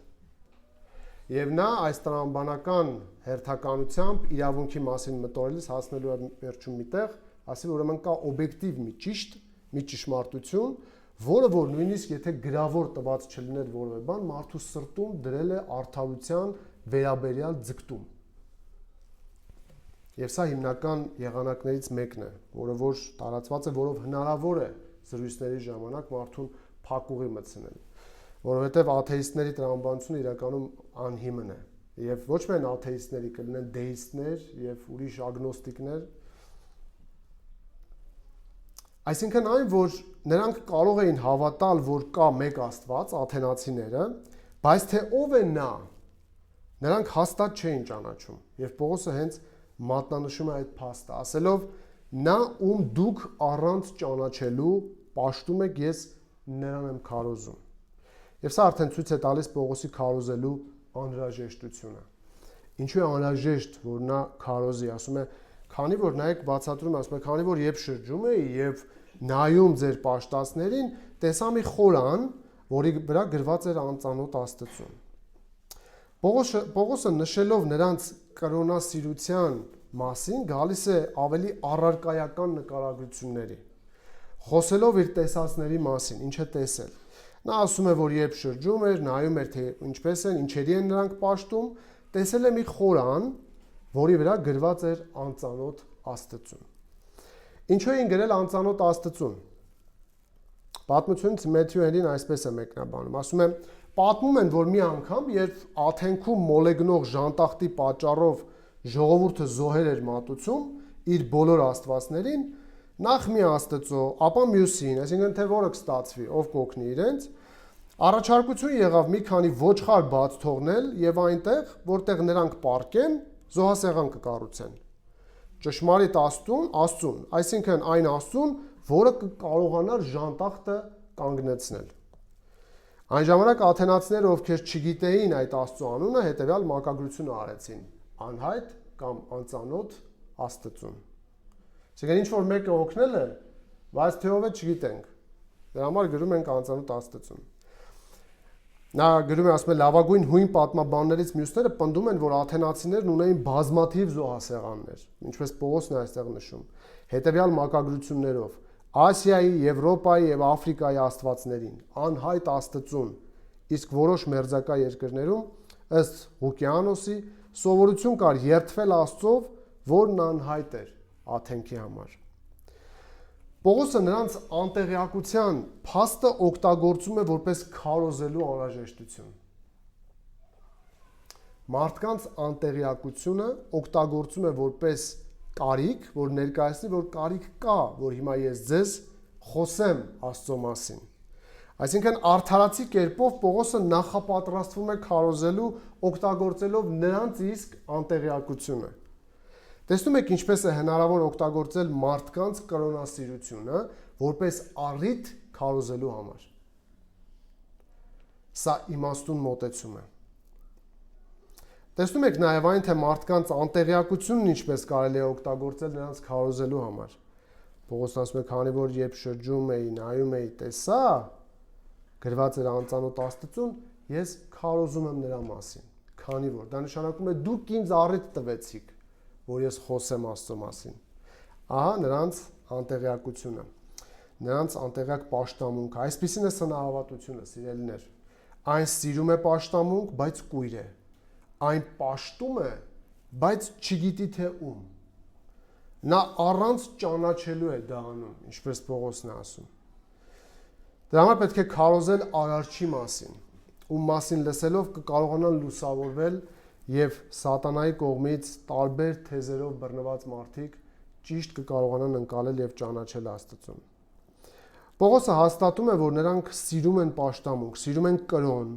Speaker 1: Եվ նա այս տրամաբանական հերթականությամբ իրավունքի մասին մտորելիս հասնելու է վերջում միտեղ, ասի ուրեմն կա օբյեկտիվ մի ճիշտ, մի ճշմարտություն, որը որ նույնիսկ եթե գրավոր տված չլիներ որևէ բան, մարդու սրտում դրել է արդարության վերաբերյալ ձգտում։ Եվ սա հիմնական եղանակներից մեկն է, որը որ տարածված է, որով հնարավոր է զրույցների ժամանակ մարդուն փակուղի մտցնել, որովհետև աթեիստների տրամաբանությունը իրականում անհիմն է, եւ ոչ միայն աթեիստների, կլինեն դեիստներ եւ ուրիշ ագնոստիկներ, այսինքն այն, որ նրանք կարող էին հավատալ, որ կա մեկ Աստված, աթենացիները, բայց թե ով է նա, նրանք հաստատ չէին ճանաչում, եւ Պողոսը հենց մատնանշում է այդ փաստը, ասելով նա ում դուք առանց ճանաչելու պաշտում եք, ես նրան եմ քարոզում։ Եվ սա արդեն ցույց է տալիս Պողոսի քարոզելու անհրաժեշտությունը։ Ինչու է անհրաժեշտ, որ նա քարոզի, ասում է, քանի որ նայեք բացատրում, ասում է, քանի որ երբ շրջում էի եւ նայում ձեր պաշտածներին, տեսա մի խորան, որի վրա գրված էր անծանոթ Աստծուն։ Պողոսը նշելով նրանց կրոնասիրության մասին գալիս է ավելի առարկայական նկարագրությունների, խոսելով իր տեսածների մասին, ինչ է տեսել։ Նա ասում է, որ երբ շրջում էր, նայում էր, թե ինչպես են, ինչերի են նրանք պաշտում, տեսել է մի խորան, որի վրա գրված էր անծանոթ Աստծուն։ Ինչու էին գրել անծանոթ Աստծուն։ Պատմությունից Մեթյուերին այսպես է մեկնաբանում, ասում է, պատմում են, որ մի անգամ, երբ Աթենքում մոլեգնող ժանտախտի պատճառով ժողովուրդը զոհեր էր մատուցում իր բոլոր աստվածներին, նախ մի Աստծո, ապա մյուսին, այսինքն թե որը կստացվի, ով կօգնի իրենց, առաջարկություն եղավ մի քանի ոչխար բաց թողնել եւ այնտեղ, որտեղ նրանք պառկեն, զոհասեղան կկառուցեն։ Ճշմարիտ Աստծուն, այսինքն այն Աստծուն, որը կկարողանար ժանտախտը կանգնեցնել։ Այն ժամանակ աթենացիները, ովքեր չգիտեին այդ Աստծո անունը, հետեւյալ մակագրությունը արեցին. անհայտ կամ անծանոթ Աստծուն։ Այսինքն ինչ որ մեկը օգնել է, բայց թե ով է չգիտենք։ Դրա համար գրում ենք անծանոթ Աստծուն։ Նա գրում է, ասում է, լավագույն հույն պատմաբաններից մյուսները պնդում են, որ աթենացիներն ունեին բազմաթիվ զոհասեղաններ, ինչպես Պողոսն է այստեղ նշում, հետևյալ մակագրություններով. Ասիայի, Եվրոպայի եւ Աֆրիկայի աստվածներին, անհայտ Աստծուն, իսկ որոշ մերձակա երկրներում ըստ Ղուկիանոսի սովորություն կար երդվել Աստծով, որն անհայտ էր Աթենքի համար։ Պողոսը նրանց անտեղյակության փաստը օգտագործում է որպես քարոզելու անհրաժեշտություն։ Մարդկանց անտեղյակությունը օգտագործում է որպես կարիք, որ ներկայացնի, որ կարիք կա, որ հիմա ես ձեզ խոսեմ Աստծո մասին։ Այսինքն արդարացի կերպով Պողոսը նախապատրաստվում է քարոզելու, օգտագործելով նրանց իսկ անտեղյակությունը։ Տեսնում եք ինչպես է հնարավոր օգտագործել մարդկանց կրոնասիրությունը որպես առիթ քարոզելու համար։ Սա իմաստուն մոտեցում է։ Տեսնում եք նաև այն, թե մարդկանց անտեղյակությունն ինչպես կարելի է օգտագործել նրանց քարոզելու համար։ Պողոսն ասում է, քանի որ երբ շրջում էի, նայում էի, տեսա, գրված էր անծանոթ Աստծուն, ես քարոզում եմ նրա մասին։ Քանի որ դա նշանակում է դուք ինձ առիթ տվեցիք, որ ես խոսեմ Աստծո մասին։ Ահա նրանց անտեղյակությունը, նրանց անտեղյակ պաշտամունքը, այսպիսին է սնահավատությունը, սիրելիներ։ Այն սիրում է պաշտամունք, բայց կույր է։ Այն պաշտում է, բայց չգիտի թե ում։ Նա առանց ճանաչելու է դա անում, ինչպես Պողոսն է ասում։ Դրա համար պետք է քարոզել Արարչի մասին, ում մասին լսելով կկարողանան լուսավորվել եւ սատանայի կողմից տարբեր թեզերով բռնված մարդիկ ճիշտ կկարողանան ընկալել եւ ճանաչել Աստծուն։ Պողոսը հաստատում է, որ նրանք սիրում են պաշտամունք, սիրում են կրոն,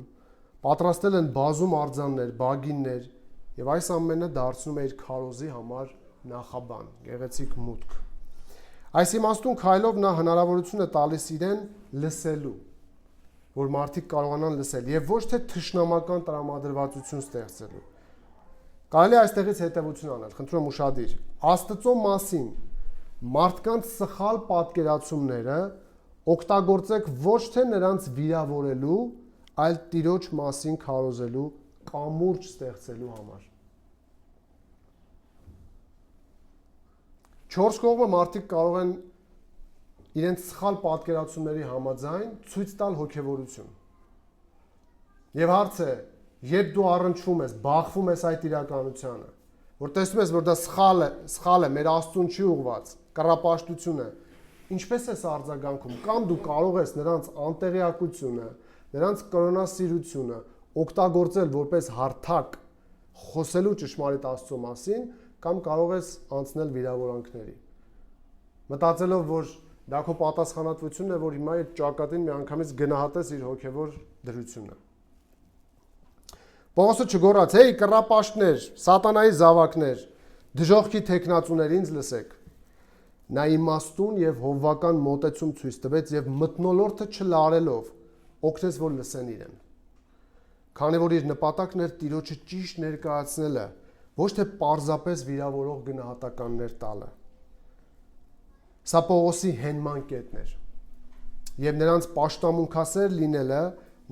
Speaker 1: պատրաստել են բազում արձաններ, բագիններ եւ այս ամենը դարձնում է իր քարոզի համար նախաբան, գեղեցիկ մուտք։ Այս իմաստուն քայլով նա հնարավորություն է տալիս իրեն լսելու, որ մարդիկ կարողանան լսել եւ ոչ թե թշնամական տրամադրվածություն ստեղծելու։ Կարելի է այստեղից հետևություն անել, խնդրում եմ ուշադիր։ Աստծո մասին մարդկանց սխալ պատկերացումները օգտագործեք ոչ թե նրանց վիրավորելու, այլ Տիրոջ մասին քարոզելու, կամուրջ ստեղծելու համար։ Չորս կողմը մարդիկ կարող են իրենց սխալ պատկերացումների համաձայն ցույց տալ հոգևորություն։ Եվ հարցը է, երբ դու առնչվում ես, բախվում ես այդ իրականությանը, որ տեսնում ես, որ դա սխալ է, մեր Աստծուն չի ուղված, կռապաշտություն է, ինչպես ես արձագանքում, կամ դու կարող ես նրանց անտեղյակությունը, նրանց կրոնասիրությունը օգտագործել որպես հարթակ խոսելու ճշմարիտ Աստծո մասին, կամ կարող ես անցնել վիրավորանքների։ Մտածելով, որ դա քո պատասխանատվությունն է, որ հիմա այդ ճակատին միանգամից գնահատես իր հոգևոր դրությունը։ Պողոսը չգոռաց, «Հեյ, կռապաշտներ, սատանայի զավակներ, դժոխքի թեկնածուներ, ինձ լսեք»։ Նա իմաստուն եւ հովվական մոտեցում ցույց տվեց եւ մթնոլորտը չլարելով օգնեց, որ լսեն իրեն։ Քանի որ իր նպատակն էր Տիրոջը ճիշտ ներկայացնելը, ոչ թե պարզապես վիրավորող գնահատականներ տալը։ Սա Պողոսի հենման կետն էր։ Եվ նրանց պաշտամունքասեր լինելը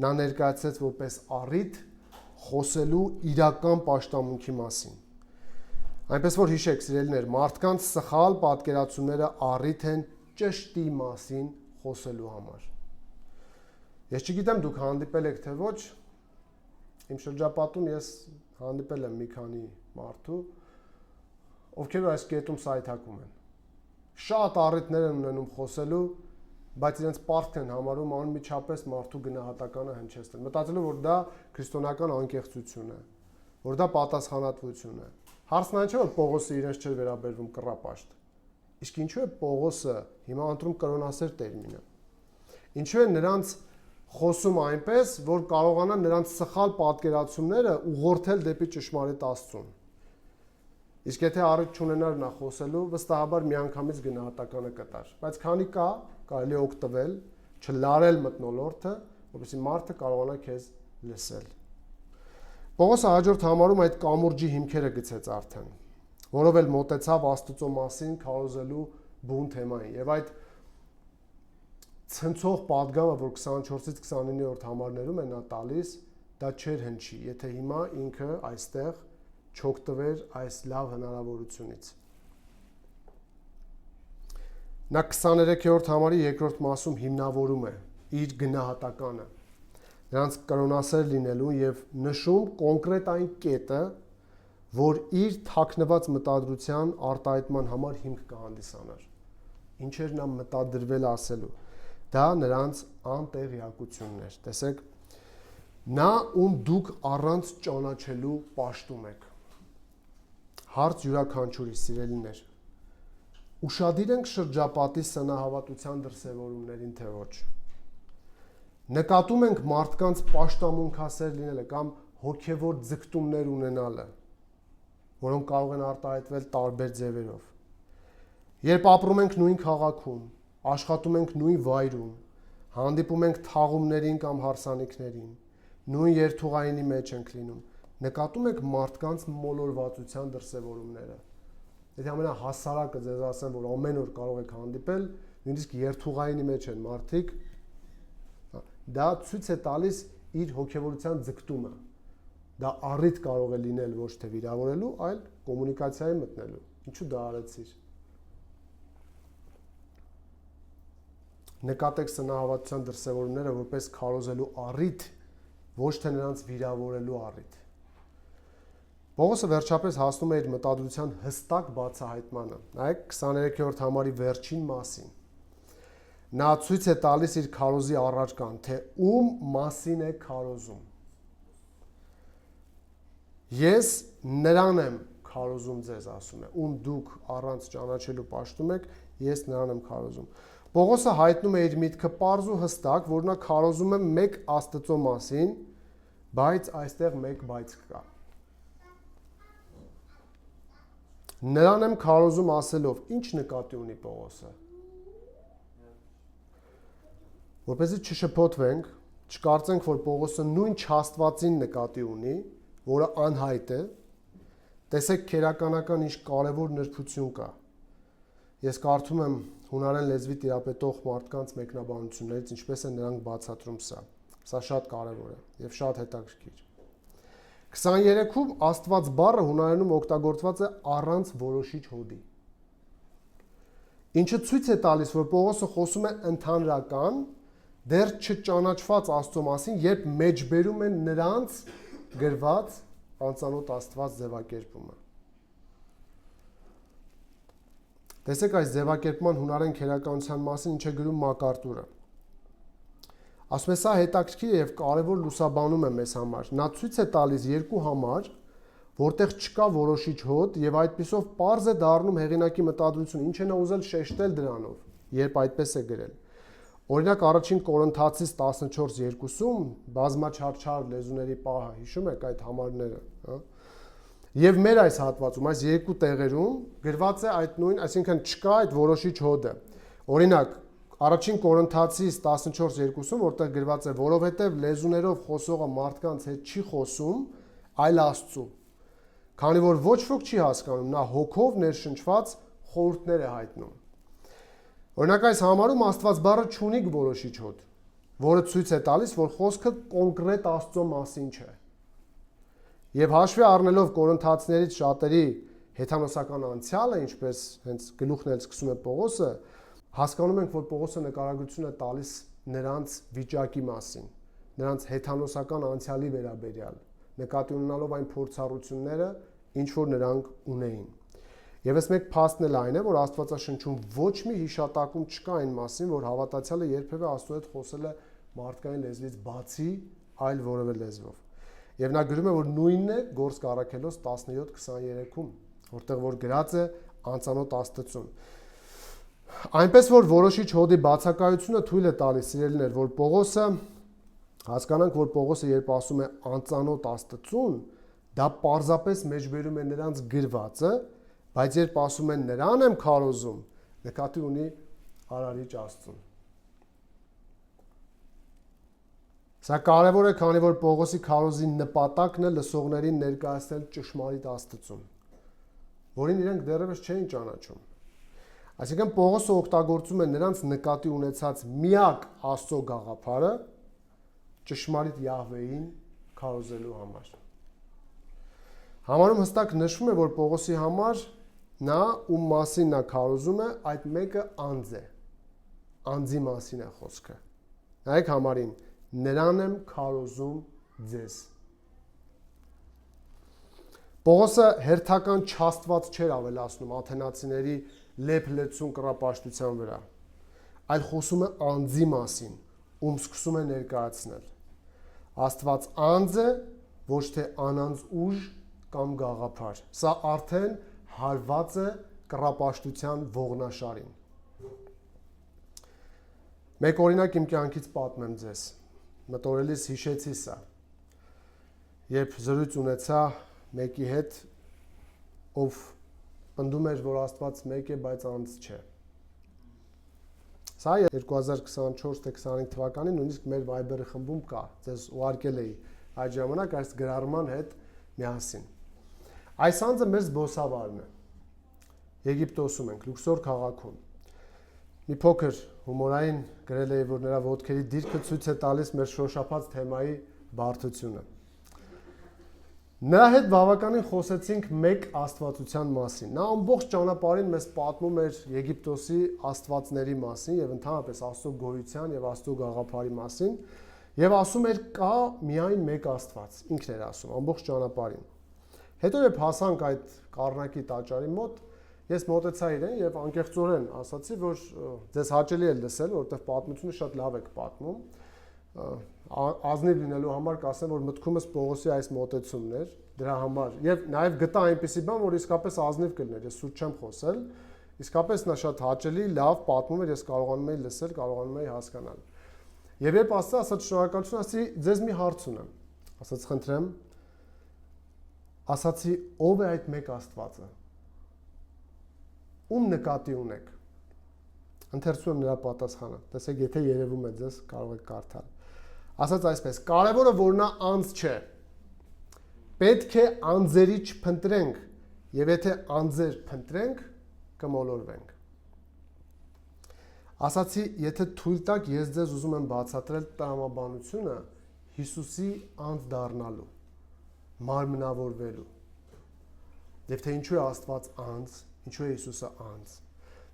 Speaker 1: նա ներկայացրեց որպես առիթ խոսելու իրական պաշտամունքի մասին։ Այնպես որ հիշեք, սիրելիներ, մարդկանց սխալ պատկերացումները առիթ են ճշտի մասին խոսելու համար։ Ես չգիտեմ դուք հանդիպել եք թե ոչ, իմ շրջապատում ես հանդիպել եմ մի քանի մարդու, ովքեր այս կետում սայթակում են։ Շատ առիթներ են ունենում խոսելու, բայց իրենց պարտք են համարում անմիջապես մարդու գնահատականը հնչեցնել։ Մտածելով, որ դա քրիստոնեական անկեղծություն է, որ դա պատասխանատվություն է։ Հարցն այն չէ, որ Պողոսը իրենց չէր վերաբերվում կռապաշտ։ Իսկ ինչու է Պողոսը հիմա ընտրում կրոնասեր տերմինը։ Ինչու է նրանց խոսում այնպես, որ կարողանա նրանց սխալ պատկերացումները ուղղորդել դեպի ճշմարիտ Աստծուն։ Իսկ եթե առիթ չունենար նա խոսելու, վստահաբար միանգամից գնահատականը կտար։ Բայց քանի կարելի է օգտվել, չլարել մթնոլորտը, որպեսզի մարդը կարողանա քեզ լսել։ Պողոսը հաջորդ համարում այդ կամուրջի հիմքերը գցեց արդեն, որով էլ մոտեցավ Աստծո մասին քարոզելու բուն թեմային։ Եվ այդ ցնցող պատգամը, որ 24-ից 29-րդ համարներում է նա տալիս, դա չէր հնչի, եթե հիմա ինքը այստեղ չօգտվեր այս լավ հնարավորությունից։ Նա 23-րդ համարի երկրորդ մասում հիմնավորում է իր գնահատականը, նրանց կրոնասեր լինելու եւ նշում կոնկրետ այն կետը, որ իր թաքնված մտադրության արտահայտման համար հիմք կհանդիսանար։ Ինչ էր նա մտադրվել ասելու։ Դա նրանց անտեղյակությունն էր։ Տեսեք, նա ում դուք առանց ճանաչելու պաշտում եք։ Հարց յուրաքանչյուրի սիրելիներ։ Ուշադիր ենք շրջապատի սնահավատության դրսևորումներին, թե ոչ։ Նկատում ենք մարդկանց պաշտամունքասեր լինելը կամ հոգևոր ձգտումներ ունենալը, որոնք կարող են արտահայտվել տարբեր ձևերով։ Երբ ապրում ենք նույն քաղաքում, աշխատում ենք նույն վայրում, հանդիպում ենք թաղումներին կամ հարսանիքներին, նույն երթուղայինի մեջ ենք լինում, նկատում եք մարդկանց մոլորվածության դրսևորումները։ Եթե ամենահասարակը ձեզ ասեմ, որ ամեն օր կարող եք հանդիպել, նույնիսկ երթուղայինի մեջ են մարդիկ, դա ցույց է տալիս իր հոգևորության ձգտումը։ Դա առիթ կարող է լինել ոչ թե վիրավորելու, այլ կոմունիկացիայի մտնելու։ Ինչու դա արեցիր։ Նկատեք սնահավատության դրսևորումները որպես քարոզելու առիթ, ոչ թե նրանց վիրավորելու առիթ։ Պողոսը վերջապես հասնում է իր մտադրության հստակ բացահայտմանը։ Նայեք 23-րդ համարի վերջին մասին։ Նա ցույց է տալիս իր քարոզի առարկան, թե ում մասին է քարոզում։ Ես նրան եմ քարոզում ձեզ, ասում է, ում դուք առանց ճանաչելու պաշտում եք, ես նրան եմ քարոզում։ Պողոսը հայտնում է իր միտքը պարզ ու հստակ, որ նա քարոզում է մեկ Աստծո մասին, բայց այստեղ մեկ բայց կա։ Նրան եմ քարոզում ասելով, ինչ նկատի ունի Պողոսը։ Որպեսզի չշփոթվենք, չկարծենք, որ Պողոսը նույն չաստվածին նկատի ունի, որը անհայտ է, տեսեք քերականական ինչ կարևոր նրբություն կա։ Ես կարդում եմ հունարեն լեզվի տիրապետող մարդկանց մեկնաբանություններից, ինչպես է նրանք բացատրում սա։ Սա շատ կարևոր է եւ շատ հետաքրքիր։ 23-ում Աստված բառը հունարենում օգտագործված է առանց որոշիչ հոդի։ Ինչը ցույց է տալիս, որ Պողոսը խոսում է ընդհանրական, դեռ չճանաչված Աստծո մասին, երբ մեջբերում են նրանց գրված անծանոթ Աստված ձևակերպումը։ Տեսեք այս ձևակերպման հունարեն քերականության մասին ինչ է գրում Մակարտուրը։ Ասում է սա հետաքրքիր եւ կարեւոր լուսաբանում է մեզ համար։ Նա ցույց է տալիս երկու համար, որտեղ չկա որոշիչ հոտ եւ այդպիսով պարզ է դառնում հեղինակի մտադրությունը, ինչ է նա ուզել շեշտել դրանով, երբ այդպես է գրել։ Օրինակ առաջին Կորինթացիս 14:2-ում բազմաչարչար լեզուների պահը, հիշում եք այդ համարները, հա։ Եվ մեր այս հատվածում, այս երկու տեղերում գրված է այդ նույն, այսինքն չկա այդ որոշիչ հոդը։ Օրինակ, առաջին Կորինթացիս 14:2-ում, որտեղ գրված է, որովհետև լեզուներով խոսողը մարդկանց հետ չի խոսում, այլ Աստծու։ Քանի որ ոչ ոք չի հասկանում, նա հոգով ներշնչված խորհուրդներ է հայտնում։ Օրինակ այս համարում Աստված բառը չունի որոշիչ հոդ, որը ցույց է տալիս, որ խոսքը կոնկրետ Աստծո մասին չէ։ Եվ հաշվի առնելով Կորինթացիներից շատերի հեթանոսական անցյալը, ինչպես հենց գլուխն էլ սկսում է Պողոսը, հասկանում ենք, որ Պողոսը նկարագրություն է տալիս նրանց վիճակի մասին, նրանց հեթանոսական անցյալի վերաբերյալ, նկատի ունենալով այն փորձառությունները, ինչ որ նրանք ունեին։ Եվ այս մեկ փաստն էլ այն է, որ Աստվածաշնչում ոչ մի հիշատակում չկա այն մասին, որ հավատացյալը երբևէ Աստծո հետ խոսել է մարդկային լեզվից բացի այլ որևէ լեզվով։ Եվ նա գրում է, որ նույնն է Գործք առաքելոց 17:23-ում, որտեղ որ գրած է անծանոթ Աստծուն։ Այնպես որ որոշիչ հոդի բացակայությունը թույլ է տալիս սիրելիներ, որ Պողոսը հասկանանք, որ Պողոսը երբ ասում է անծանոթ Աստծուն, դա պարզապես մեջբերում է նրանց գրվածը, բայց երբ ասում են նրան եմ քարոզում, նկատի ունի արարիչ Աստծուն։ Սա կարևոր է, քանի որ Պողոսի քարոզի նպատակն է լսողներին ներկայացնել ճշմարիտ Աստծուն, որին իրենք դեռևս չէին ճանաչում։ Այսինքն Պողոսը օգտագործում է նրանց նկատի ունեցած միակ Աստծո գաղափարը ճշմարիտ Յահվեին քարոզելու համար։ Համարում հստակ նշվում է, որ Պողոսի համար նա ում մասին նա քարոզում է, այդ մեկը անձ է։ Անձի մասին է խոսքը։ Նայեք համարին, նրան եմ քարոզում ձեզ։ Պողոսը հերթական չաստված չէր ավելացնում աթենացիների լեփ-լեցուն կռապաշտության վրա, այլ խոսում է անձի մասին, ում սկսում է ներկայացնել։ Աստված անձ է, ոչ թե անանձ ուժ կամ գաղափար։ Սա արդեն հարված է կռապաշտության ողնաշարին։ Մեկ օրինակ իմ կյանքից պատմեմ ձեզ։ Մտորելիս հիշեցի սա, երբ զրույց ունեցա մեկի հետ, ով պնդում էր, որ Աստված մեկ է, բայց անձ չէ։ Սա 2024-25 թվականին նույնիսկ մեր Viber-ի խմբում կա, ձեզ ուղարկել էի այդ ժամանակ այս գրառման հետ միասին։ Այս անձը մեր զբոսավարն է։ Եգիպտոսում ենք, Լուքսոր քաղաքում։ Մի փոքր հումորային գրել էի, որ նրա ոտքերի դիրքը ցույց է տալիս մեր շոշափած թեմայի բարդությունը։ Նրա հետ բավականին խոսեցինք մեկ աստվածության մասին։ Նա ամբողջ ճանապարհին մեզ պատմում էր Եգիպտոսի աստվածների մասին եւ ընդհանրապես Աստծո գոյության եւ Աստծո գաղափարի մասին եւ ասում էր կա միայն մեկ Աստված, ինքն էր ասում ամբողջ ճանապարհին։ Հետո երբ հասանք այդ Կառնակի տաճարի մոտ, ես մոտեցա իրեն եւ անկեղծորեն ասացի, որ ձեզ հաճելի է լսել, որովհետեւ պատմությունը շատ լավ եք պատմում։ Ազնիվ լինելու համար կասեմ, որ մտքումս Պողոսի այս մոտեցումն էր դրա համար եւ նաեւ գտա այնպիսի բան, որ իսկապես ազնիվ կլիներ, ես սուտ չեմ խոսել, իսկապես նա շատ հաճելի, լավ պատմում էր, ես կարողանում էի լսել, կարողանում էի հասկանալ։ Եվ երբ ասաց շնորհակալություն, ասացի, ձեզ մի հարց ունեմ։ Ասաց, խնդրեմ։ Ասացի, ով է այդ մեկ Աստվածը։ Ում նկատի ունեք։ Ընթերցում եմ նրա պատասխանը։ Տեսեք, եթե երևում է ձեզ, կարող եք կարդալ։ Ասաց այսպես. կարևորը որ նա անձ չէ։ Պետք է անձերի չփնտրենք, եւ եթե անձեր փնտրենք, կմոլորվենք։ Ասացի, եթե թույլ տաք, ես ձեզ ուզում եմ բացատրել տրամաբանությունը Հիսուսի անձ դառնալու, մարմնավորվելու։ Եվ թե ինչու է Աստված անձ, ինչու է Հիսուսը անձ։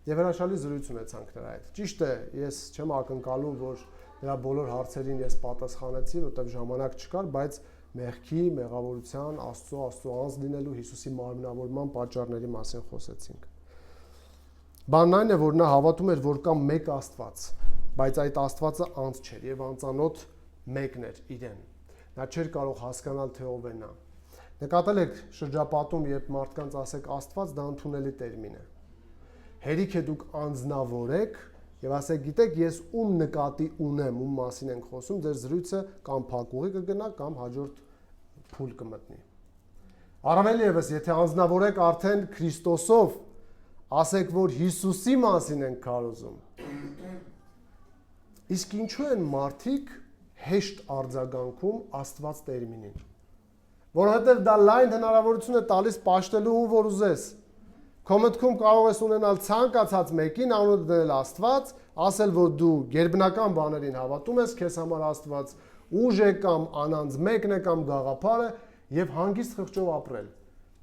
Speaker 1: Եվ հրաշալի զրույց ունեցանք նրա հետ։ Ճիշտ է, ես չեմ ակնկալում, որ նրա բոլոր հարցերին ես պատասխանեցի, որտեղ ժամանակ չկար, բայց մեղքի, մեղավորության, Աստծո անձ լինելու, Հիսուսի մարմնավորման պատճառների մասին խոսեցինք։ Բանն այն է, որ նա հավատում էր, որ կա մեկ Աստված, բայց այդ Աստվածը անձ չէր եւ անծանոթ մեկն էր իրեն։ Նա չէր կարող հասկանալ, թե ով է նա։ Նկատել եք շրջապատում, երբ մարդկանց ասեք Աստված, դա ընդունելի տերմին է։ Հերիք է դուք անձնավորեք եւ ասեք, գիտեք, ես ում նկատի ունեմ, ում մասին ենք խոսում, ձեր զրույցը կամ փակուղի կգնա, կամ հաջորդ փուլ կմտնի։ Առավել եւս, եթե անձնավորեք արդեն Քրիստոսով, ասեք, որ Հիսուսի մասին ենք քարոզում։ Իսկ ինչու են մարդիկ հեշտ արձագանքում Աստված տերմինին։ Որովհետև դա լայն հնարավորություն է տալիս պաշտելու ում որ ուզես։ Քո մտքում կարող ես ունենալ ցանկացած մեկին անունը դնել Աստված, ասել, որ դու գերբնական բաներին հավատում ես, քեզ համար Աստված ուժ է կամ անանձ մեկն է կամ գաղափար է եւ հանգիստ խղճով ապրել։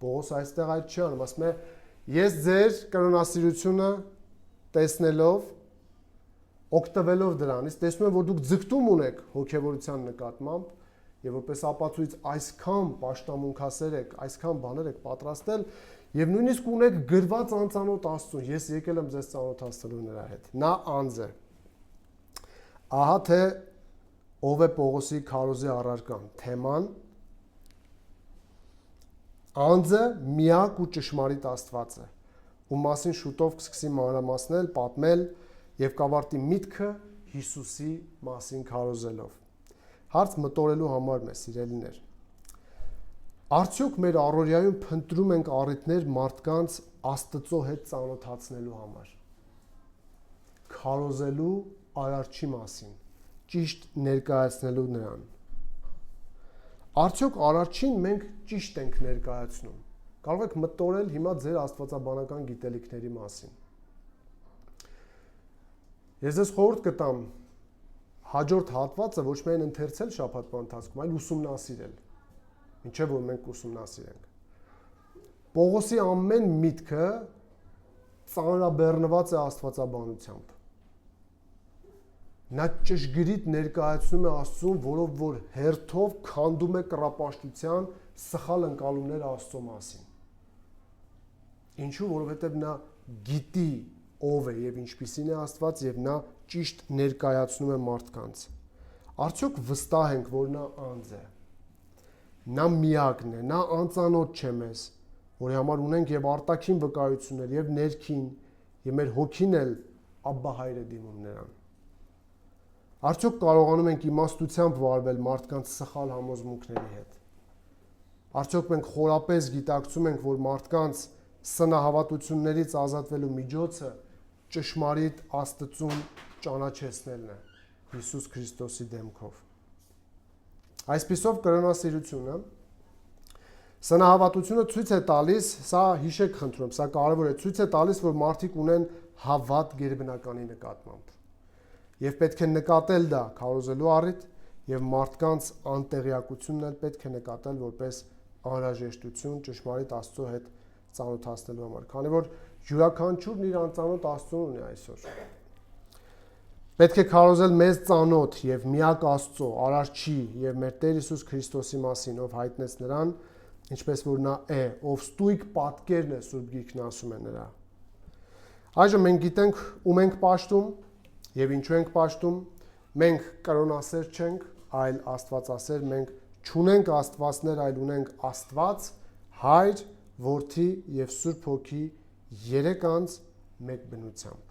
Speaker 1: Պողոս այստեղ այդ չի անում, ասում է, ես ձեր կրոնասիրությունը տեսնելով, օգտվելով դրանից, տեսնում եմ, որ դուք ձգտում ունեք հոգևորության նկատմամբ եւ որպես ապացույց այսքան պաշտամունքասեր եք, այսքան բաներ եք պատրաստել եւ նույնիսկ ունեք գրված անծանոթ Աստծուն, ես եկել եմ ձեզ ծանոթացնելու նրա հետ։ Նա անձ է։ Ահա թե ով է Պողոսի քարոզի առարկան, թեման անձը միակ ու ճշմարիտ Աստվածը, ում մասին շուտով կսկսի մանրամասնել, պատմել եւ կավարտի միտքը Հիսուսի մասին քարոզելով։ Հարց մտորելու համար մեզ սիրելիներ։ Արդյոք մեր առօրյայում փնտրում ենք առիթներ մարդկանց Աստծո հետ ծանոթացնելու համար։ Քարոզելու Արարչի մասին, ճիշտ ներկայացնելու նրան։ Արդյոք Արարչին մենք ճիշտ ենք ներկայացնում։ Կարող եք մտորել հիմա ձեր աստվածաբանական գիտելիքների մասին։ Ես ձեզ խորհուրդ կտամ հաջորդ հատվածը ոչ միայն ընթերցել շաբաթվա ընթացքում, այլ ուսումնասիրել։ Ինչեւ որ մենք ուսումնասիրենք։ Պողոսի ամեն միտքը ծանրաբեռնված է աստվածաբանությամբ։ Նա ճշգրիտ ներկայացնում է Աստծուն, որով որ հերթով քանդում է կռապաշտության սխալ ընկալումները Աստծո մասին։ Ինչու, որովհետև նա գիտի ով է եւ ինչպիսին է Աստված եւ նա ճիշտ ներկայացնում է մարդկանց։ Արդյոք վստահ ենք, որ նա անձ է։ Նա միակն է, նա անծանոթ չէ մեզ, որի համար ունենք եւ արտաքին վկայություններ եւ ներքին, եւ մեր հոգին էլ Աբբա հայր է դիմում նրան։ Արդյոք կարողանում ենք իմաստությամբ վարվել մարդկանց սխալ համոզմունքների հետ։ Արդյոք մենք խորապես գիտակցում ենք, որ մարդկանց սնահավատություններից ազատվելու միջոցը ճշմարիտ Աստծուն ճանաչեցնելն է Հիսուս Քրիստոսի դեմքով։ Այսպիսով կրոնասիրությունը սնահավատությունը ցույց է տալիս, սա հիշեք խնդրում, սա կարևոր է, ցույց է տալիս, որ մարդիկ ունեն հավատ գերբնականի նկատմամբ։ Եվ պետք է նկատել դա քարոզելու առիթ եւ մարդկանց անտեղյակությունն էլ պետք է նկատել որպես անհրաժեշտություն ճշմարիտ Աստծո հետ ծանոթացնելու համար, քանի որ յուրաքանչյուրն իր անծանոթ Աստծուն ունի այսօր։ Պետք է քարոզել մեզ ծանոթ եւ միակ Աստծո, Արարչի եւ մեր Տեր Հիսուս Քրիստոսի մասին, ով հայտնեց նրան, ինչպես որ նա է, ով ստույգ պատկերն է, Սուրբ Գիրքն ասում է նրա։ Այժմ մենք գիտենք ում ենք պաշտում եւ ինչու ենք պաշտում։ Մենք կրոնասեր չենք, այլ Աստվածասեր, մենք չունենք աստվածներ, այլ ունենք Աստված, Հայր, Որդի եւ Սուրբ Հոգի, երեք անձ մեկ բնությամբ։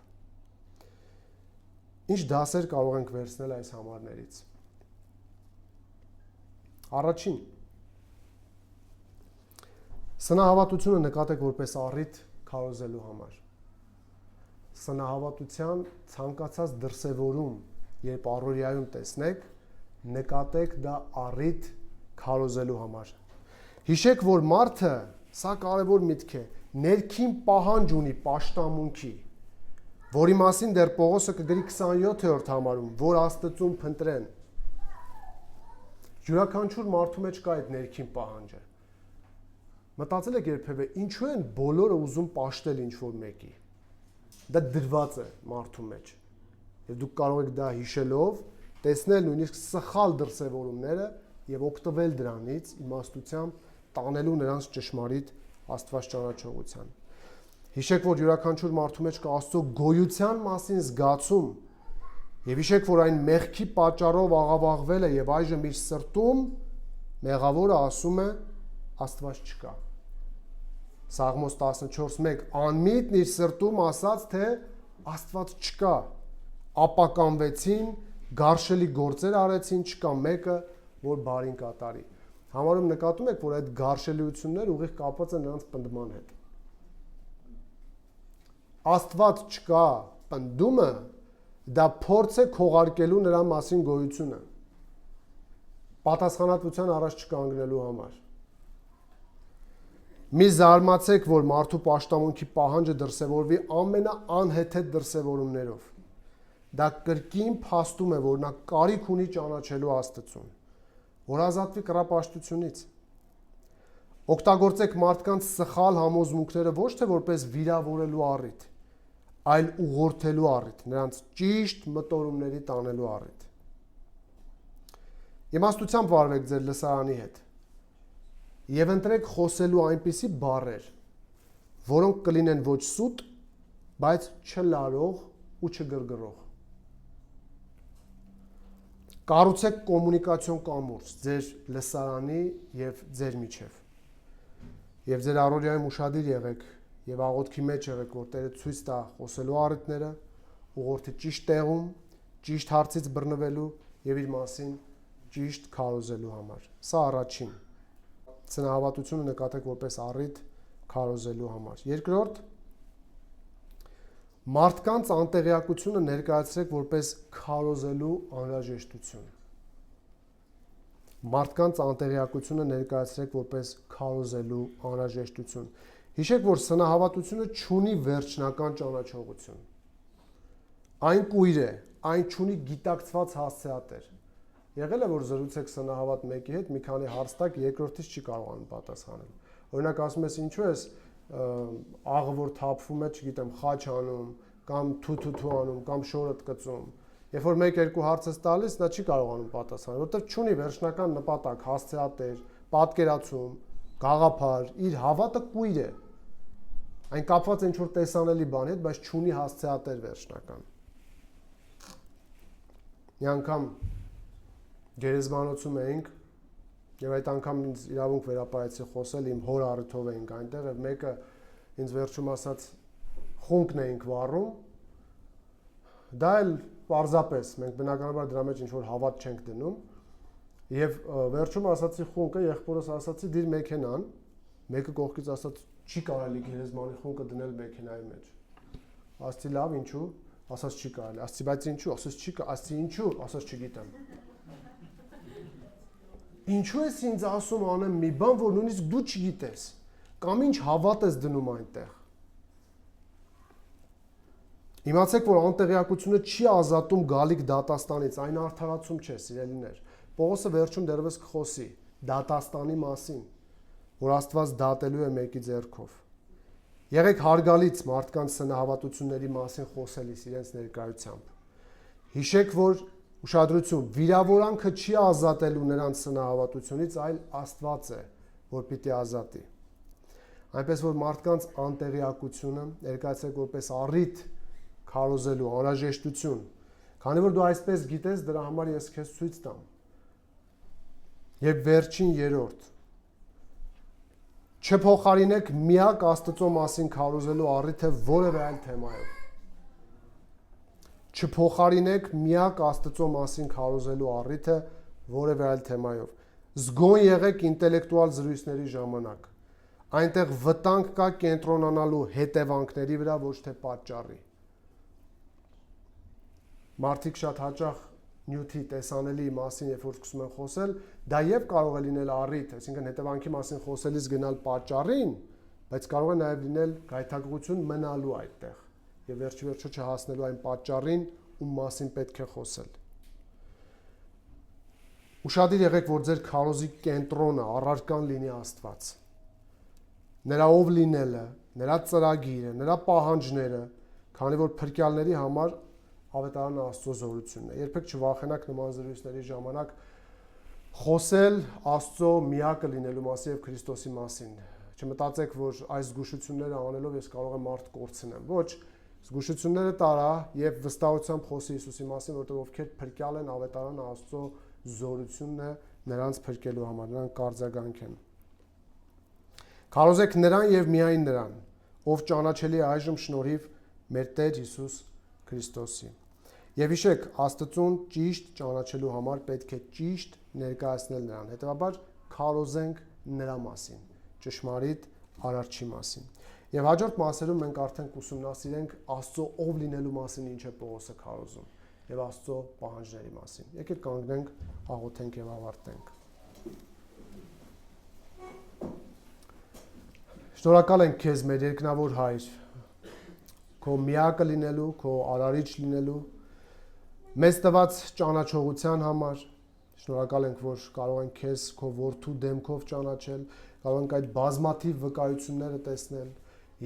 Speaker 1: Ինչ դասեր կարող ենք վերցնել այս համարներից։ Առաջին, սնահավատությունը նկատեք որպես առիթ քարոզելու համար։ Սնահավատության ցանկացած դրսևորում, երբ առօրյայում տեսնեք, նկատեք դա առիթ քարոզելու համար։ Հիշեք, որ մարդը, սա կարևոր միտք է, ներքին պահանջ ունի պաշտամունքի, որի մասին դեռ Պողոսը կգրի 27-րդ համարում, որ Աստծուն փնտրեն։ Յուրաքանչյուր մարդու մեջ կա այդ ներքին պահանջը։ Մտածել եք երբևէ, ինչու են բոլորը ուզում պաշտել ինչ-որ մեկի։ դա դրված է մարդու մեջ։ Եվ դուք կարող եք դա հիշելով տեսնել նույնիսկ սխալ դրսևորումները եւ օգտվել դրանից իմաստությամբ տանելու նրանց ճշմարիտ Աստված ճանաչողության։ Հիշեք, որ յուրաքանչյուր մարդու մեջ կա Աստծո գոյության մասին զգացում եւ հիշեք, որ այն մեղքի պատճառով աղավաղվել է եւ այժմ իր սրտում մեղավորը ասում է Աստված չկա։ Սաղմոս 14:1 անմիտն իր սրտում ասաց, թե Աստված չկա, ապականվեցին, գարշելի գործեր արեցին, չկա մեկը, որ բարին կատարի։ Համարում նկատում եք, որ այդ գարշելիությունները ուղիղ կապված են նրանց պնդման հետ։ Աստված չկա պնդումը դա փորձ է քողարկելու նրա մասին գոյությունը, պատասխանատվության առաջ չկանգնելու համար։ Մի զարմացեք, որ մարդու պաշտամունքի պահանջը դրսևորվի ամենաանհեթեթ դրսևորումներով։ Դա կրկին փաստում է, որ նա կարիք ունի ճանաչելու Աստծուն, որ ազատվի կռապաշտությունից։ Օգտագործեք մարդկանց սխալ համոզմունքները ոչ թե որպես վիրավորելու առիթ, այլ ուղղորդելու առիթ, նրանց ճիշտ մտորումների տանելու առիթ։ Իմաստությամբ վարվեք ձեր լսարանի հետ եւ ընտրեք խոսելու այնպիսի բառեր, որոնք կլինեն ոչ սուտ, բայց չլարող ու չգրգռող։ Կառուցեք կոմունիկացիոն կամուրջ ձեր լսարանի եւ ձեր միջև։ Եվ ձեր առօրյայում ուշադիր եղեք եւ աղոթքի մեջ եղեք, որ Տերը ցույց տա խոսելու առիթները, ուղղորդի ճիշտ տեղում, ճիշտ հարցից բռնվելու եւ իր մասին ճիշտ քարոզելու համար։ Սա առաջին։ Ցնահավատությունը նկատեք որպես առիթ քարոզելու համար։ Երկրորդ, մարդկանց անտեղյակությունը ներկայացրեք որպես քարոզելու անհրաժեշտություն։ Մարդկանց անտեղյակությունը ներկայացրեք որպես քարոզելու անհրաժեշտություն։ Հիշեք, որ սնահավատությունը չունի վերջնական ճանաչողություն։ Այն կույր է, այն չունի գիտակցված հասցեատեր։ Եղել է, որ զրուցեք սնահավատ մեկի հետ, մի քանի հարց տակ, երկրորդից չի կարողանում պատասխանել։ Օրինակ ասում ես, ինչու ես աղը որ թափվում է, չգիտեմ, խաչ անում, կամ թութու անում, կամ շորդ կծում։ Երբ որ 1-2 հարց ես տալիս, նա չի կարողանում պատասխանել, որովհետև չունի վերջնական նպատակ, հասցեատեր, պատկերացում, գաղափար, իր հավատը կույր է։ Այն կապված է ինչ-որ տեսանելի բանի հետ, բայց չունի հասցեատեր վերջնական։ Մի անգամ գերեզմանոցում էինք եւ այդ անգամ ինձ իրավունք վերապահեցի խոսել, իմ հոր առիթով էինք այնտեղ եւ մեկը ինձ վերջում ասաց խունկն էինք վառում, դա էլ պարզապես մենք բնականաբար դրա մեջ ինչ-որ հավատ չենք դնում եւ վերջում ասացի խունկը, եղբորս ասացի դիր մեքենան, մեկը կողքից ասաց չի կարելի գերեզմանի խունկը դնել մեքենայի մեջ։ Ասացի լավ, ինչու, ասաց չի կարելի, ասացի բայց ինչու, ասաց չի, ասացի ինչու, ասաց չգիտեմ։ Ինչու ես ինձ ասում անեմ մի բան, որ նույնիսկ դու չգիտես, կամ ինչ հավատ ես դնում այնտեղ։ Իմացեք, որ անտեղյակությունը չի ազատում գալիք դատաստանից, այն արդարացում չէ, սիրելիներ։ Պողոսը վերջում դեռևս կխոսի դատաստանի մասին, որ Աստված դատելու է մեկի ձեռքով։ Եղեք հարգալից մարդկանց սնահավատությունների մասին խոսելիս իրենց ներկայությամբ։ Հիշեք, որ ուշադրություն, վիրավորանքը չի ազատելու նրանց սնահավատությունից, այլ Աստված է, որ պիտի ազատի։ Այնպես որ մարդկանց անտեղյակությունը ներկայացրեք որպես առիթ քարոզելու անհրաժեշտություն, քանի որ դու այսպես գիտես, դրա համար ես քեզ ցույց տամ։ Եվ վերջին երրորդ, չփոխարինեք միակ Աստծո մասին քարոզելու առիթը որևէ այլ թեմայով։ Չփոխարինեք միակ Աստծո մասին քարոզելու առիթը որևէ այլ թեմայով։ Զգոն եղեք ինտելեկտուալ զրույցների ժամանակ։ Այնտեղ վտանգ կա կենտրոնանալու հետևանքների վրա, ոչ թե պատճառի։ Մարդիկ շատ հաճախ նյութի տեսանելի մասին, երբ որ սկսում են խոսել, դա եւ կարող է լինել առիթ, այսինքն հետևանքի մասին խոսելիս գնալ պատճառին, բայց կարող է նաեւ լինել գայթակղություն մնալու այդտեղ եւ վերջիվերջո չհասնելու այն պատճառին, ում մասին պետք է խոսել։ Ուշադիր եղեք, որ ձեր քարոզի կենտրոնը առարկան լինի Աստված։ Նրա ով լինելը, նրա ծրագիրը, նրա պահանջները, Քանի որ փրկյալների համար ավետարանը Աստծո զորությունն է։ Երբեք չվախենաք նման զրույցների ժամանակ խոսել Աստծո միակը լինելու մասին եւ Քրիստոսի մասին։ Չմտածեք, որ այս զգուշությունները անելով ես կարող եմ մարդ կորցնեմ։ Ոչ, զգուշությունները տարա եւ վստահությամբ խոսի Հիսուսի մասին, որտեղ ովքեր փրկյալ են, ավետարանը Աստծո զորությունն է նրանց փրկելու համար, նրանք կարձագանք են։ Քարոզեք նրան եւ միայն նրան, ով ճանաչելի է այժմ շնորհիվ մեր Տեր Հիսուս Քրիստոսի։ Եվ հիշեք, Աստծուն ճիշտ ճանաչելու համար պետք է ճիշտ ներկայացնել նրան։ Հետևաբար քարոզենք նրա մասին, ճշմարիտ Արարչի մասին։ Եվ հաջորդ մասերում մենք արդեն կուսումնասիրենք Աստծո ով լինելու մասին ինչ է Պողոսը քարոզում եւ Աստծո պահանջների մասին։ Եկեք կանգնենք, աղոթենք եւ ավարտենք։ Շնորհակալ ենք քեզ, մեր երկնավոր Հայր, քո միակը լինելու, քո արարիչ լինելու, մեզ տված ճանաչողության համար։ Շնորհակալ ենք, որ կարող ենք քեզ քո որդու դեմքով ճանաչել, կարող ենք այդ բազմաթիվ վկայությունները տեսնել,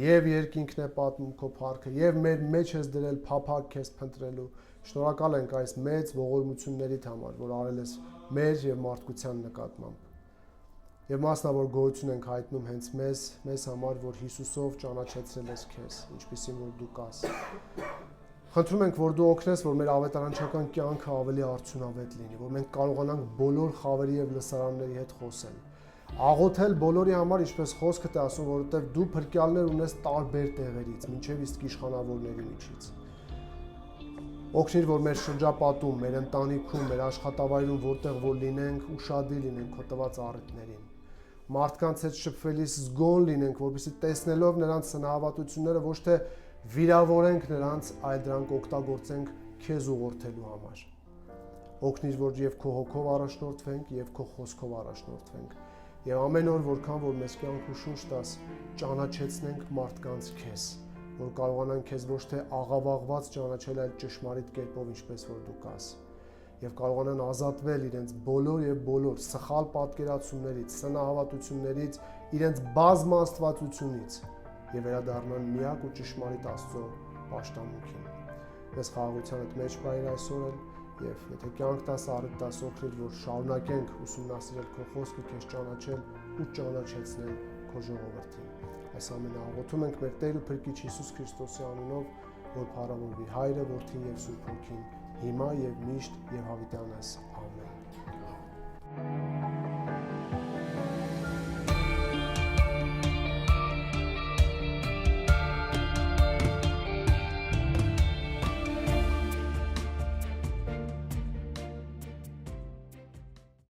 Speaker 1: եւ երկինքն է պատմում քո փառքը, եւ մեր մեջ ես դրել փափակ քեզ փնտրելու։ Շնորհակալ ենք այս մեծ ողորմություններիդ համար, որ արել ես մեր եւ մարդկության նկատմամբ։ Եվ մասնավոր գոհություն ենք հայտնում հենց մեզ համար, որ Հիսուսով ճանաչեցրել ես քեզ, ինչպիսին որ դու կաս։ Խնդրում ենք, որ դու օգնես, որ մեր ավետարանչական կյանքը ավելի արդյունավետ լինի, որ մենք կարողանանք բոլոր խավերի եւ լսարանների հետ խոսել։ Աղոթել բոլորի համար, ինչպես խոսքդ է ասում, որովհետեւ դու փրկյալներ ունես տարբեր տեղերից, մինչեւ իսկ իշխանավորների միջից։ Օգնիր, որ մեր շրջապատում, մեր ընտանիքում, մեր աշխատավայրում, որտեղ որ լինենք, ուշադիր լինենք քո տված առիթներին։ Մարդկանց հետ շփվելիս զգոն լինենք, որպեսզի տեսնելով նրանց սնահավատությունները ոչ թե վիրավորենք նրանց, այլ դրանք օգտագործենք քեզ ուղղորդելու համար։ Օգնիր, որ եւ քո հոգով առաջնորդվենք, եւ քո խոսքով առաջնորդվենք։ Եվ ամեն օր, որքան որ մեզ կյանք ու շունչ տաս, ճանաչեցնենք մարդկանց քեզ, որ կարողանանք քեզ ոչ թե աղավաղված ճանաչել, այլ ճշմարիտ կերպով, ինչպես որ դու կաս, եւ կարողանան ազատվել իրենց բոլոր եւ բոլոր սխալ պատկերացումներից, սնահավատություններից, իրենց բազմաստվածությունից եւ վերադառնան միակ ու ճշմարիտ Աստծո պաշտամունքին։ Մեզ խաղաղությանդ մեջ բայր այսօր էլ եւ եթե կյանք տաս, առիթ տաս, օգնիր, որ շարունակենք ուսումնասիրել քո խոսքը, քեզ ճանաչել ու ճանաչեցնել քո ժողովրդին։ Այս ամենը աղոթում ենք մեր Տեր ու Փրկիչ Հիսուս Քրիստոսի անունով, որ փառավորվի Հայրը, Որդին եւ Սուրբ Հոգին, հիմա եւ միշտ եւ հավիտյանս։ Ամեն։